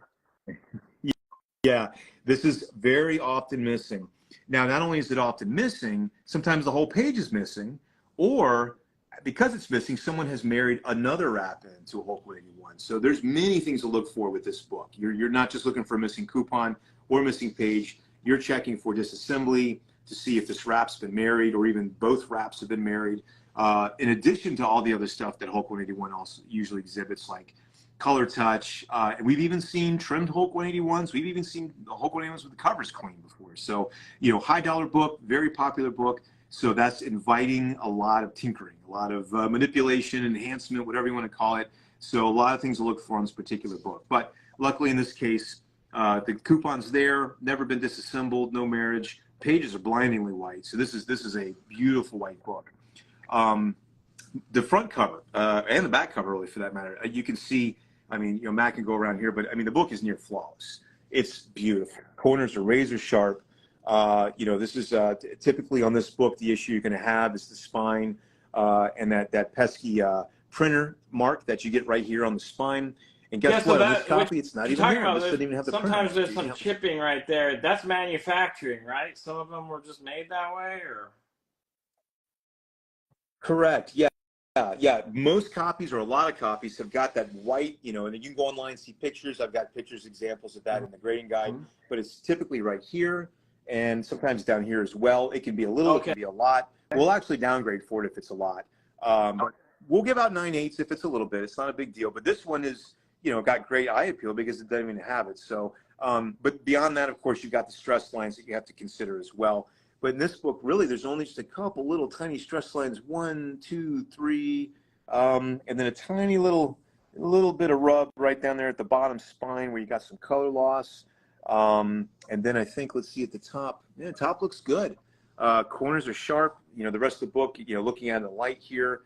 Yeah, this is very often missing. Now, not only is it often missing, sometimes the whole page is missing, or because it's missing, someone has married another wrap into a Hulk 181. So there's many things to look for with this book. You're not just looking for a missing coupon or missing page. You're checking for disassembly to see if this wrap's been married or even both wraps have been married. In addition to all the other stuff that Hulk 181 also usually exhibits, like color touch. And we've even seen trimmed Hulk 181s. We've even seen Hulk 181s with the covers clean before. So, high dollar book, very popular book. So that's inviting a lot of tinkering, a lot of manipulation, enhancement, whatever you want to call it. So a lot of things to look for on this particular book. But luckily in this case, the coupon's there, never been disassembled, no marriage. Pages are blindingly white. So this is a beautiful white book. The front cover and the back cover, really, for that matter, you can see, Matt can go around here, but the book is near flawless. It's beautiful. Corners are razor sharp. This is typically on this book, the issue you're going to have is the spine and that pesky printer mark that you get right here on the spine. And guess so what? On this that, which copy, it's not you're even talking there. about, This doesn't even have the print on sometimes it. there's some chipping right there. That's manufacturing, right? Some of them were just made that way, or? Correct. Yeah. Yeah. Most copies, or a lot of copies, have got that white, you know, and you can go online and see pictures. I've got pictures, examples of that in the grading guide, but it's typically right here and sometimes down here as well. It can be a little, it can be a lot. We'll actually downgrade for it if it's a lot. But we'll give out 9/8 if it's a little bit. It's not a big deal. But this one is, you know, got great eye appeal because it doesn't even have it. So, but beyond that, of course, you've got the stress lines that you have to consider as well. But in this book, really, there's only just a couple little tiny stress lines, 1, 2, 3, and then a tiny little bit of rub right down there at the bottom spine where you got some color loss. And then I think, let's see at the top. Yeah, the top looks good. Corners are sharp. You know, the rest of the book, you know, looking at the light here,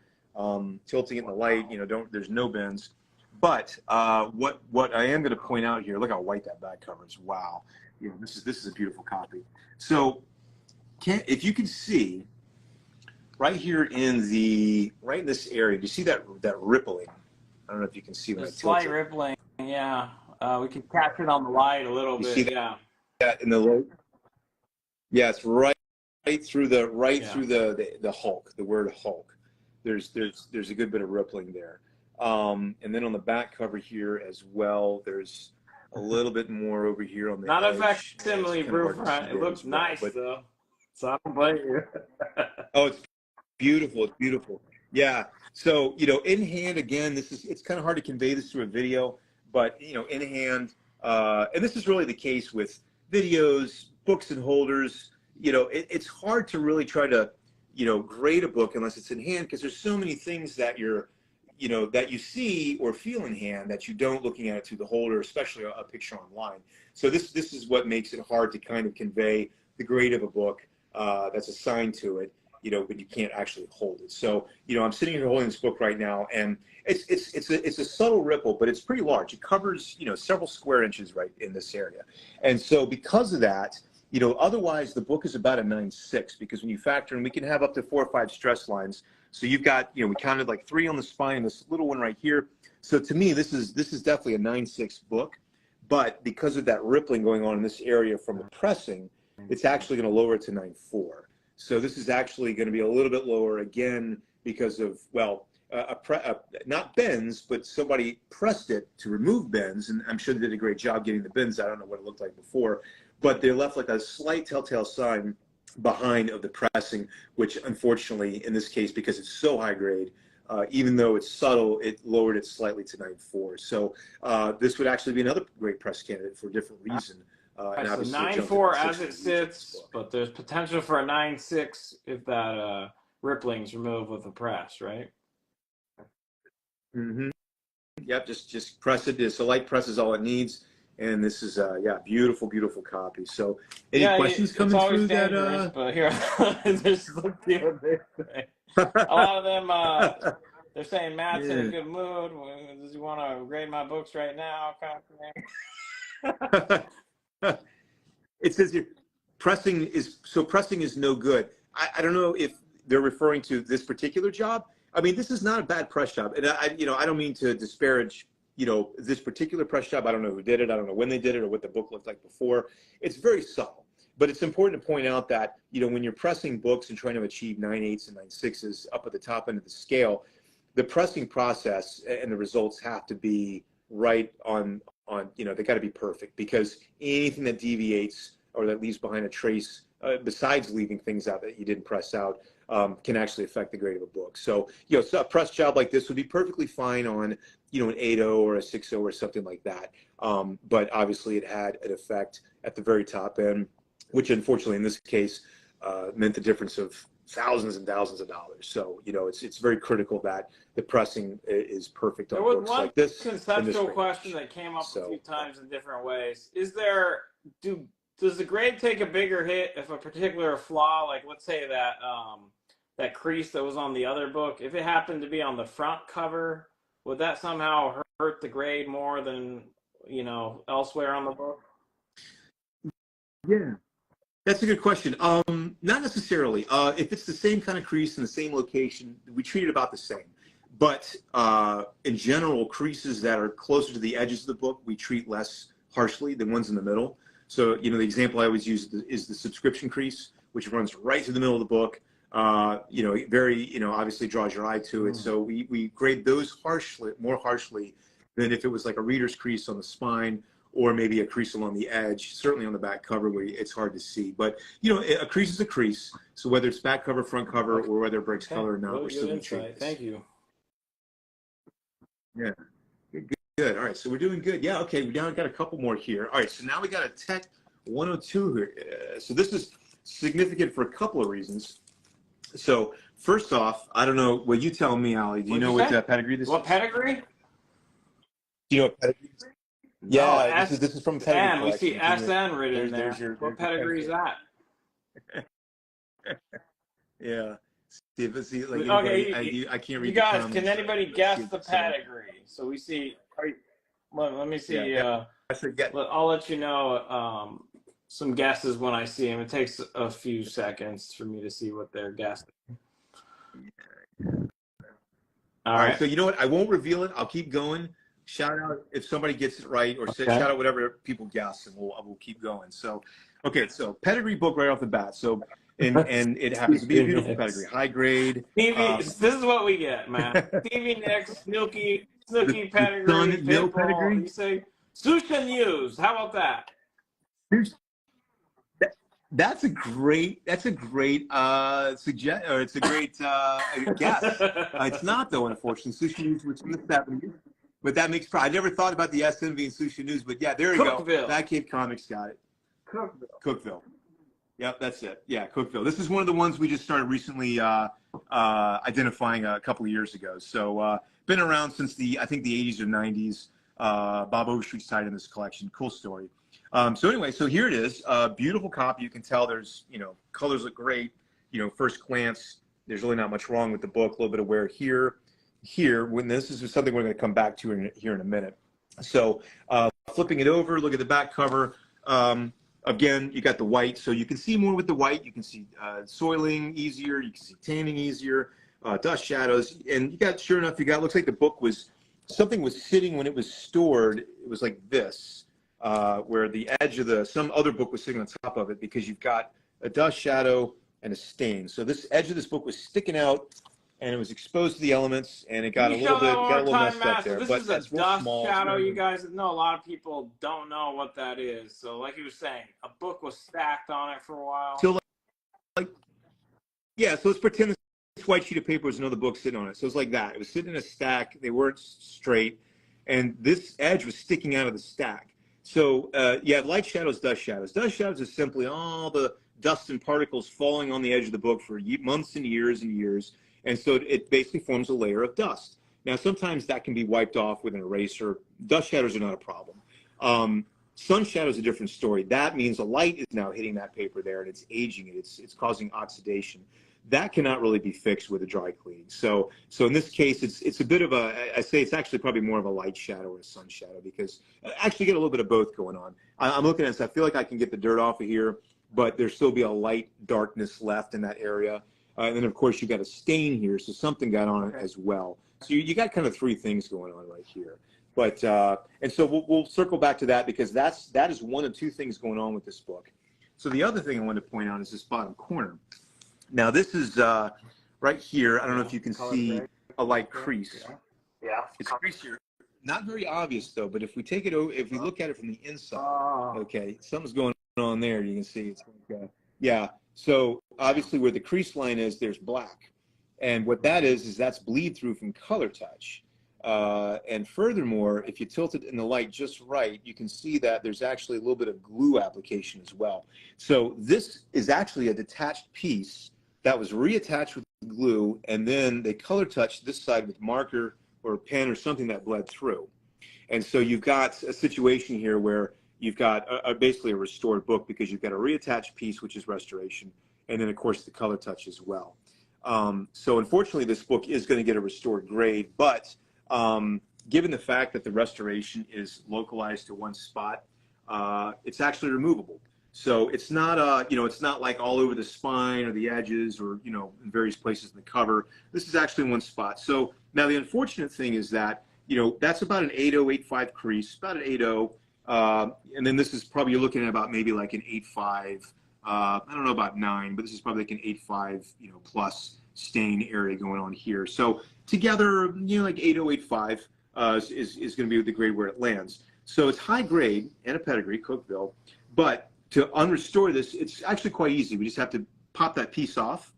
tilting it in the light, you know, there's no bends. But what I am going to point out here, look how white that back cover is. Wow. You know, this is a beautiful copy. So, if you can see right here in this area, do you see that rippling? I don't know if you can see that. Slight rippling, yeah. We can capture it on the light a little bit. See that, yeah. That in the low. Yeah, it's right through the through the Hulk, the word Hulk. There's a good bit of rippling there. And then on the back cover here as well, there's a little bit more over here on the Not edge. a facsimile, Bruce. It looks nice though. So I don't blame you. Oh, it's beautiful. It's beautiful. Yeah. So, you know, in hand, again, it's kind of hard to convey this through a video, but, you know, in hand, and this is really the case with videos, books and holders. You know, it's hard to really try to, you know, grade a book unless it's in hand, because there's so many things that you know, that you see or feel in hand that you don't looking at it through the holder, especially a picture online. So this is what makes it hard to kind of convey the grade of a book that's assigned to it, you know, but you can't actually hold it. So, you know, I'm sitting here holding this book right now, and it's a subtle ripple, but it's pretty large. It covers, you know, several square inches right in this area. And so because of that, you know, otherwise the book is about a 9/6, because when you factor in, we can have up to 4 or 5 stress lines. So you've got, you know, we counted like 3 on the spine, this little one right here. So to me, this is definitely a 9/6 book, but because of that rippling going on in this area from the pressing, it's actually going to lower it to 9/4. So this is actually going to be a little bit lower again because of, well, not bends, but somebody pressed it to remove bends, and I'm sure they did a great job getting the bends. I don't know what it looked like before, but they left like a slight telltale sign behind of the pressing, which unfortunately in this case, because it's so high grade, even though it's subtle, it lowered it slightly to 9/4. So this would actually be another great press candidate for a different reason. And so 9/4 as it sits, but there's potential for a 9/6 if that rippling's removed with the press, right? Mm-hmm. Yep, just press it. It's a light press is all it needs. And this is yeah, beautiful copy. So any questions coming through that but here there's a lot of them they're saying Matt's in a good mood. Does he want to grade my books right now? Kind of thing. It says here pressing is no good. I don't know if they're referring to this particular job. I mean, this is not a bad press job, and I don't mean to disparage, you know, this particular press job. I don't know who did it. I don't know when they did it or what the book looked like before. It's very subtle, but it's important to point out that, you know, when you're pressing books and trying to achieve 9/8 and 9/6 up at the top end of the scale, the pressing process and the results have to be right on, you know, they got to be perfect, because anything that deviates or that leaves behind a trace, besides leaving things out that you didn't press out, can actually affect the grade of a book. So, you know, so a press job like this would be perfectly fine on, you know, an 8/0 or a 6/0 or something like that. But obviously it had an effect at the very top end, which unfortunately in this case meant the difference of thousands and thousands of dollars. So, you know, it's very critical that the pressing is perfect on books like this. There was one conceptual question that came up a few times in different ways. Does the grade take a bigger hit if a particular flaw, like let's say that that crease that was on the other book, if it happened to be on the front cover, would that somehow hurt the grade more than, you know, elsewhere on the book? Yeah, that's a good question. Not necessarily. If it's the same kind of crease in the same location, we treat it about the same. But in general, creases that are closer to the edges of the book, we treat less harshly than ones in the middle. So, the example I always use is the subscription crease, which runs right through the middle of the book. Very, obviously draws your eye to it. So we grade those more harshly than if it was like a reader's crease on the spine or maybe a crease along the edge, certainly on the back cover where it's hard to see. But, a crease is a crease. So whether it's back cover, front cover, or whether it breaks color or not, we're still going to treat this. Thank you. Yeah. Good. All right. So we're doing good. Yeah. Okay. We now got a couple more here. All right. So now we got a Tech 102 here. So this is significant for a couple of reasons. So first off, I don't know. Well, you tell me, Ali. Do you know what pedigree this is? What pedigree? Do you know what pedigree this is? Yeah. This is from pedigree. We see SN written there. What pedigree is that? Yeah. See, like okay, I can't read. You guys, can anybody guess the pedigree? So we see. Let me see. Yeah. I'll let you know some guesses when I see them. It takes a few seconds for me to see what they're guessing. All right. So you know what? I won't reveal it. I'll keep going. Shout out if somebody gets it right, or shout out whatever people guess, and we'll keep going. So, okay. So pedigree book right off the bat. So. And it happens to be a beautiful pedigree, high grade. This is what we get, man. Stevie Nicks, Snooki pedigree, Nil pedigree. You say Susha News. How about that? That's a great suggest, or it's a great guess. It's not though, unfortunately. Susha News was from the 70s, but that makes. I never thought about the SN being Susha News, but yeah, there you go. That Cave Comics got it. Cookville. Yep, that's it. Yeah, Cookville. This is one of the ones we just started recently identifying a couple of years ago. So been around since I think the 80s or 90s. Bob Overstreet's tied in this collection. Cool story. So anyway, so here it is. Beautiful copy. You can tell there's, colors look great. First glance, there's really not much wrong with the book. A little bit of wear here. When this is something we're going to come back to here in a minute. So flipping it over, look at the back cover. Again, you got the white, so you can see more with the white. You can see soiling easier. You can see tanning easier, dust shadows. And sure enough, looks like the book something was sitting when it was stored. It was like this, where the edge of some other book was sitting on top of it, because you've got a dust shadow and a stain. So this edge of this book was sticking out, and it was exposed to the elements, and it got a little messed up there. This is a dust shadow. You guys know a lot of people don't know what that is. So like you were saying, a book was stacked on it for a while. So so let's pretend this white sheet of paper was another book sitting on it. So it's like that. It was sitting in a stack. They weren't straight, and this edge was sticking out of the stack. So you have light shadows, dust shadows. Dust shadows is simply all the dust and particles falling on the edge of the book for months and years and years. And so it basically forms a layer of dust. Now, sometimes that can be wiped off with an eraser. Dust shadows are not a problem. Sun shadow is a different story. That means the light is now hitting that paper there, and it's aging it. It's causing oxidation. That cannot really be fixed with a dry cleaning. So in this case, it's a bit of I say it's actually probably more of a light shadow or a sun shadow, because I actually get a little bit of both going on. I'm looking at this. I feel like I can get the dirt off of here, but there still be a light darkness left in that area. And then, of course, you got a stain here, so something got on it as well. So you got kind of three things going on right here. But and so we'll circle back to that, because that is one of two things going on with this book. So the other thing I wanted to point out is this bottom corner. Now this is right here. I don't know if you can see a light crease. Yeah. It's crease here. Not very obvious though. But if we take it over, if we look at it from the inside, okay, something's going on there. You can see it's like, yeah. So obviously where the crease line is, there's black. And what that is that's bleed through from color touch. And furthermore, if you tilt it in the light just right, you can see that there's actually a little bit of glue application as well. So this is actually a detached piece that was reattached with glue, and then they color touched this side with marker or a pen or something that bled through. And so you've got a situation here where you've got basically a restored book, because you've got a reattached piece, which is restoration, and then, of course, the color touch as well. So unfortunately, this book is going to get a restored grade, but given the fact that the restoration is localized to one spot, it's actually removable. So it's not it's not like all over the spine or the edges or in various places in the cover. This is actually in one spot. So now the unfortunate thing is that that's about an 8.085 crease, about an 8.0, and then this is probably you're looking at about maybe like an 8.5. I don't know about 9, but this is probably like an 8.5 plus stain area going on here. So together, like 8.085 is going to be the grade where it lands. So it's high grade and a pedigree, Cookeville, but to unrestore this, it's actually quite easy. We just have to pop that piece off,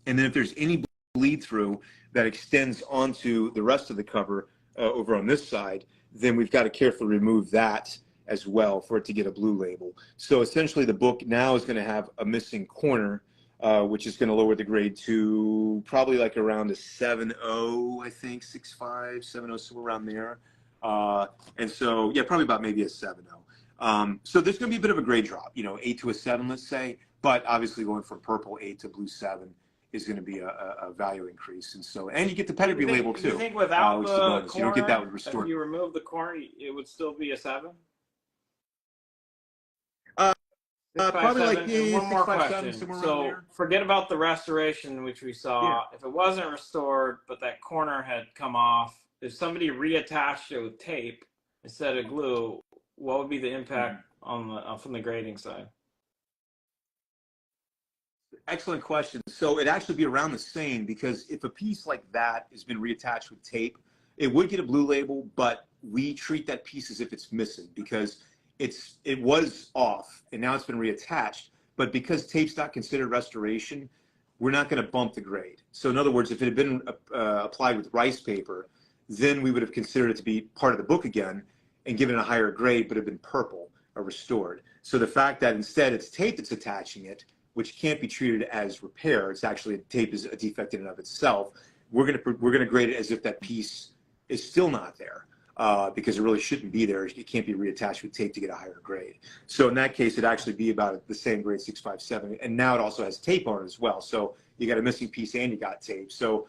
and then if there's any bleed through that extends onto the rest of the cover over on this side, then we've got to carefully remove that as well for it to get a blue label. So essentially the book now is going to have a missing corner, which is going to lower the grade to probably like around a 7.0, I think, 6.5, 7.0, somewhere around there. And so, yeah, probably about maybe a 7.0. So there's going to be a bit of a grade drop, 8 to a 7, let's say, but obviously going from purple 8 to blue 7 is going to be a value increase. And so, and you get the pedigree label too. You think without the corner, you don't get that with restored. If you remove the corner, it would still be a 7? Probably like one more 6.5, question. 7, So forget about the restoration, which we saw. Yeah. If it wasn't restored, but that corner had come off, if somebody reattached it with tape instead of glue, what would be the impact on the from the grading side? Excellent question. So it'd actually be around the same, because if a piece like that has been reattached with tape, it would get a blue label, but we treat that piece as if it's missing because it was off and now it's been reattached. But because tape's not considered restoration, we're not going to bump the grade. So in other words, if it had been applied with rice paper, then we would have considered it to be part of the book again and given it a higher grade, but have been purple or restored. So the fact that instead it's tape that's attaching it, which can't be treated as repair, it's actually tape is a defect in and of itself. We're gonna grade it as if that piece is still not there, because it really shouldn't be there. It can't be reattached with tape to get a higher grade. So in that case, it'd actually be about the same grade, 6.57, and now it also has tape on it as well. So you got a missing piece and you got tape. So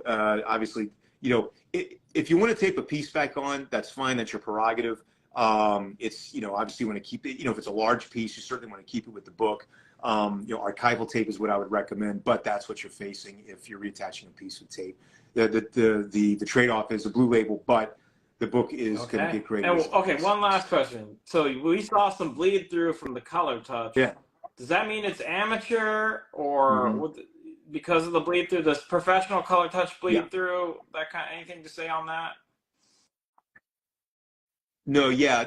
obviously, if you want to tape a piece back on, that's fine. That's your prerogative. It's obviously you want to keep it. If it's a large piece, you certainly want to keep it with the book. Archival tape is what I would recommend, but that's what you're facing if you're reattaching a piece with tape. The trade-off is a blue label, but the book is going to get graded. Okay, one last question. So we saw some bleed through from the color touch. Yeah. Does that mean it's amateur, or because of the bleed through, does professional color touch bleed through? Anything to say on that? No, yeah.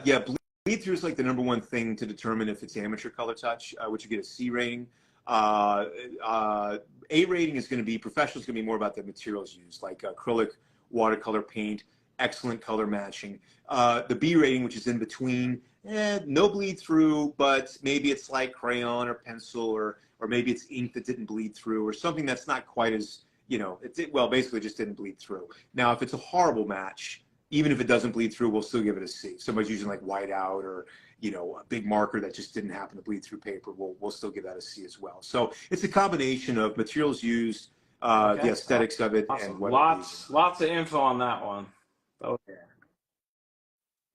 Bleed through is like the #1 thing to determine if it's amateur color touch, which you get a C rating. A rating is going to be, professional is going to be more about the materials used, like acrylic, watercolor paint, excellent color matching. The B rating, which is in between, no bleed through, but maybe it's like crayon or pencil, or maybe it's ink that didn't bleed through, or something that's not quite as, basically just didn't bleed through. Now, if it's a horrible match, even if it doesn't bleed through, we'll still give it a C. If somebody's using like whiteout or, a big marker that just didn't happen to bleed through paper, we'll still give that a C as well. So it's a combination of materials used, the aesthetics of it, awesome. And what lots of info on that one.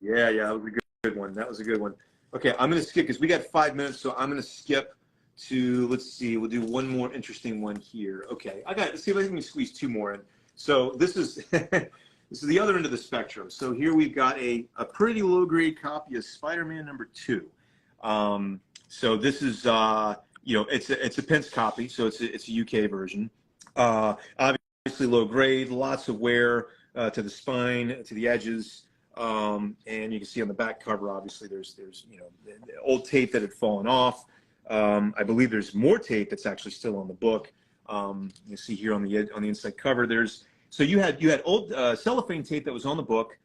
Yeah, that was a good one. That was a good one. Okay, I'm going to skip because we got 5 minutes, so I'm going to skip to, let's see, we'll do one more interesting one here. Okay, let's see if I can squeeze 2 more in. So this is this is the other end of the spectrum. So here we've got a pretty low-grade copy of Spider-Man #2. So this is, it's a Pence copy, so it's a UK version. Obviously low grade, lots of wear to the spine, to the edges. And you can see on the back cover, obviously there's the old tape that had fallen off. I believe there's more tape that's actually still on the book. You see here on the inside cover, so you had old cellophane tape that was on the book,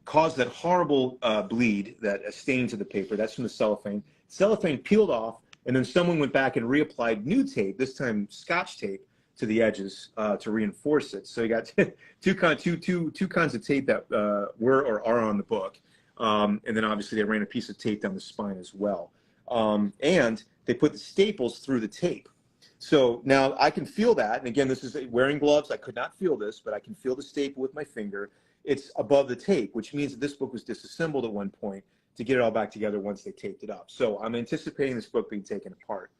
caused that horrible bleed, that stain to the paper. That's from the cellophane. Cellophane peeled off, and then someone went back and reapplied new tape, this time Scotch tape, to the edges to reinforce it. So you got two kinds of tape that were or are on the book, and then obviously they ran a piece of tape down the spine as well, and they put the staples through the tape. So now I can feel that, and again, this is wearing gloves. I could not feel this, but I can feel the staple with my finger. It's above the tape, which means that this book was disassembled at one point to get it all back together once they taped it up. So I'm anticipating this book being taken apart.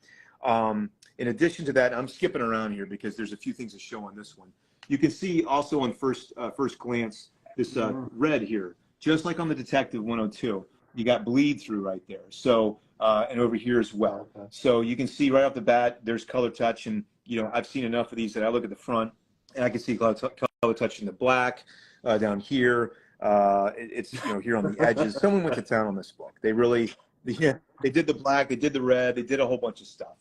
In addition to that, I'm skipping around here because there's a few things to show on this one. You can see also on first glance this red here, just like on the Detective 102. You got bleed through right there. So and over here as well. Okay. So you can see right off the bat there's color touch, and I've seen enough of these that I look at the front and I can see color touch in the black down here. It's here on the edges. Someone went to town on this book. They really they did the black, they did the red, they did a whole bunch of stuff.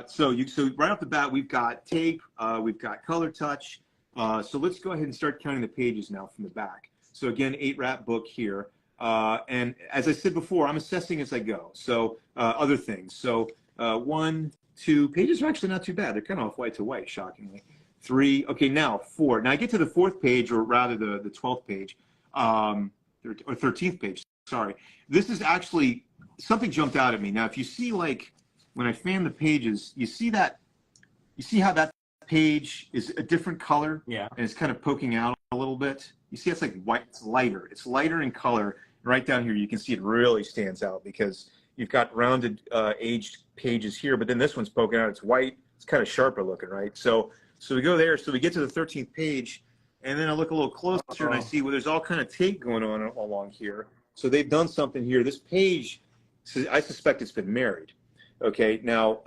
So right off the bat, we've got tape, we've got color touch. So let's go ahead and start counting the pages now from the back. So again, 8-wrap book here. And as I said before, I'm assessing as I go. So other things. So 1, 2 pages are actually not too bad. They're kind of off white to white, shockingly. 3. Okay, now 4. Now I get to the 4th page, or rather the 12th page, or 13th page. Sorry. This is actually something jumped out at me. Now, if you see, like, when I fan the pages, you see how that page is a different color, and it's kind of poking out a little bit. You see, it's like white. It's lighter in color. Right down here, you can see it really stands out because you've got rounded, aged pages here, but then this one's poking out. It's white. It's kind of sharper looking, right? So we go there. So we get to the 13th page, and then I look a little closer, and I see, well, there's all kind of tape going on along here. So they've done something here. This page, I suspect it's been married. Okay, now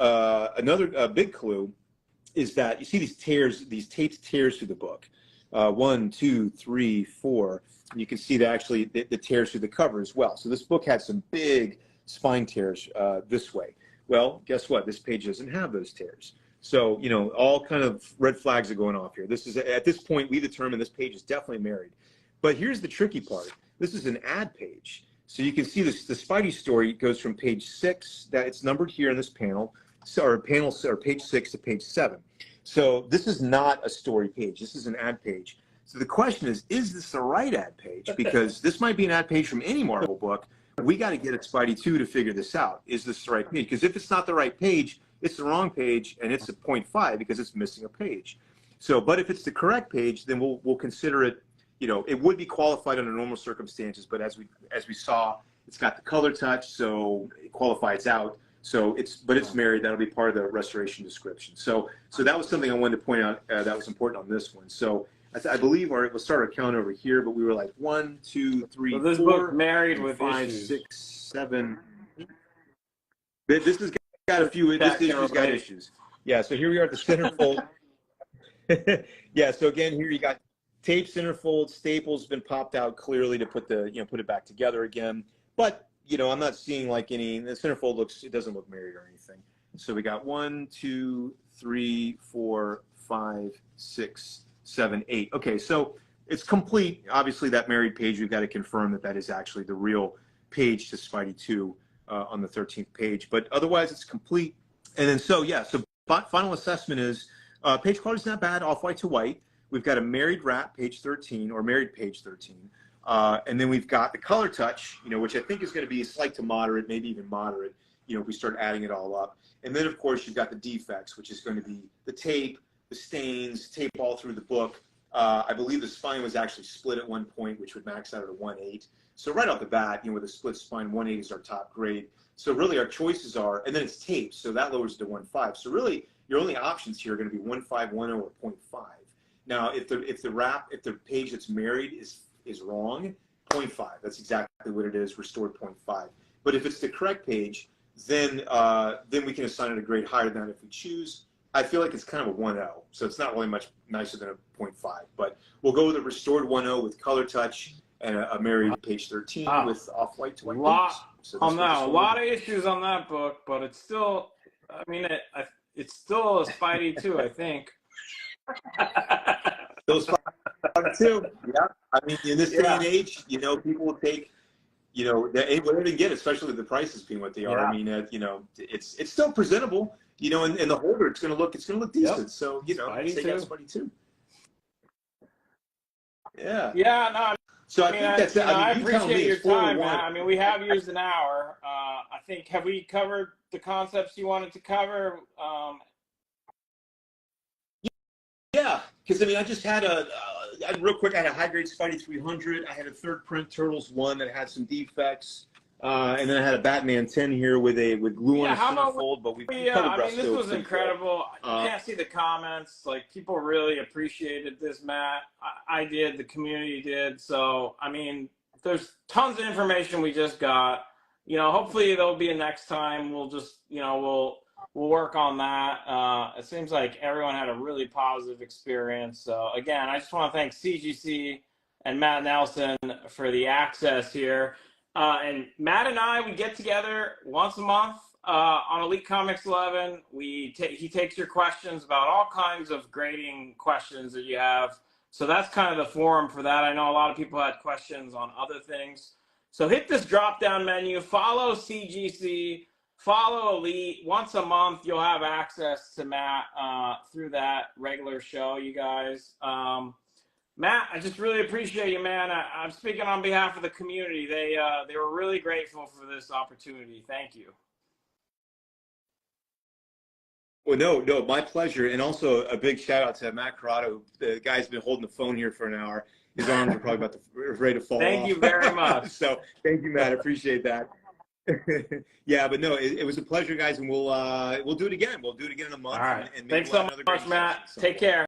another big clue is that you see these tears, these taped tears through the book. 1, 2, 3, 4. And you can see that actually the tears through the cover as well. So this book had some big spine tears this way. Well, guess what? This page doesn't have those tears. So, all kind of red flags are going off here. This is, at this point, we determine this page is definitely married. But here's the tricky part. This is an ad page. So you can see this, the Spidey story goes from page 6, that it's numbered here in this panel, or page 6 to page 7. So this is not a story page. This is an ad page. So the question is this the right ad page? Because this might be an ad page from any Marvel book. We got to get at Spidey 2 to figure this out. Is this the right page? Because if it's not the right page, it's the wrong page, and it's a 0.5 because it's missing a page. So, but if it's the correct page, then we'll consider it. It would be qualified under normal circumstances, but as we saw, it's got the color touch, so it qualifies out. So it's married. That'll be part of the restoration description. So that was something I wanted to point out that was important on this one. So I believe we'll start our count over here, but we were like 1, 2, 3, so this 4, book married with 5, issues. 6, 7. This has got a few. This issue's got issues. Yeah. So here we are at the centerfold. Yeah. So again, here you got tape centerfold. Staples been popped out clearly to put put it back together again. But I'm not seeing like the centerfold it doesn't look married or anything. So we got 1, 2, 3, 4, 5, 6, 7, 8. Okay, so it's complete. Obviously, that married page, we've got to confirm that is actually the real page to Spidey 2 on the 13th page. But otherwise, it's complete. And then so final assessment is page quality is not bad, off white to white. We've got a married wrap, page 13, or married page 13. And then we've got the color touch, which I think is going to be slight to moderate, maybe even moderate, if we start adding it all up. And then, of course, you've got the defects, which is going to be the tape, the stains, tape all through the book. I believe the spine was actually split at one point, which would max out at a 1/8. So right off the bat, with a split spine, 1/8 is our top grade. So really our choices are, and then it's tape, so that lowers it to 1/5. So really your only options here are going to be 1/5, 1/0, or 0.5. Now, if the page that's married is wrong, 0.5. That's exactly what it is, restored 0.5. But if it's the correct page, then we can assign it a grade higher than that if we choose. I feel like it's kind of a 1/0, so it's not really much nicer than a 0.5. But we'll go with a restored 1/0 with color touch and a married page 13 with off-white to white pages. So a lot of issues on that book, but it's still, it's still a Spidey 2, I think. Those 5 too. Yeah. I mean, in this day and age, people will take, whatever they get, especially the prices being what they are. I mean, it's still presentable. In the holder, it's gonna look decent. Yep. So Spidey 2. Yeah. Yeah. No. So I think that's it. I appreciate your time, man. We have used an hour. I think, have we covered the concepts you wanted to cover? Yeah, because I just had real quick. I had a high grade Spidey 300. I had a third print Turtles 1 that had some defects. And then I had a Batman 10 here with glue on Yeah, a how about centerfold, but we yeah, covered I mean, this Resto was pretty incredible. well. You can't see the comments. Like, people really appreciated this, Matt. I did. The community did. So, I mean, there's tons of information we just got. You know, hopefully there'll be a next time. We'll just, you know, we'll work on that. It seems like everyone had a really positive experience. So, again, I just want to thank CGC and Matt Nelson for the access here. And Matt and I, we get together once a month on Elite Comics 11. He takes your questions about all kinds of grading questions that you have. So that's kind of the forum for that. I know a lot of people had questions on other things. So hit this drop-down menu, follow CGC, follow Elite. Once a month, you'll have access to Matt through that regular show, you guys. Matt, I just really appreciate you, man. I'm speaking on behalf of the community. They were really grateful for this opportunity. Thank you. Well, no, my pleasure. And also a big shout out to Matt Corrado. The guy's been holding the phone here for an hour. His arms are probably ready to fall off. Thank you very much. So thank you, Matt. I appreciate that. Yeah, but no, it was a pleasure, guys, and we'll do it again. We'll do it again in a month. All right. And Thanks so much, Matt. Take care.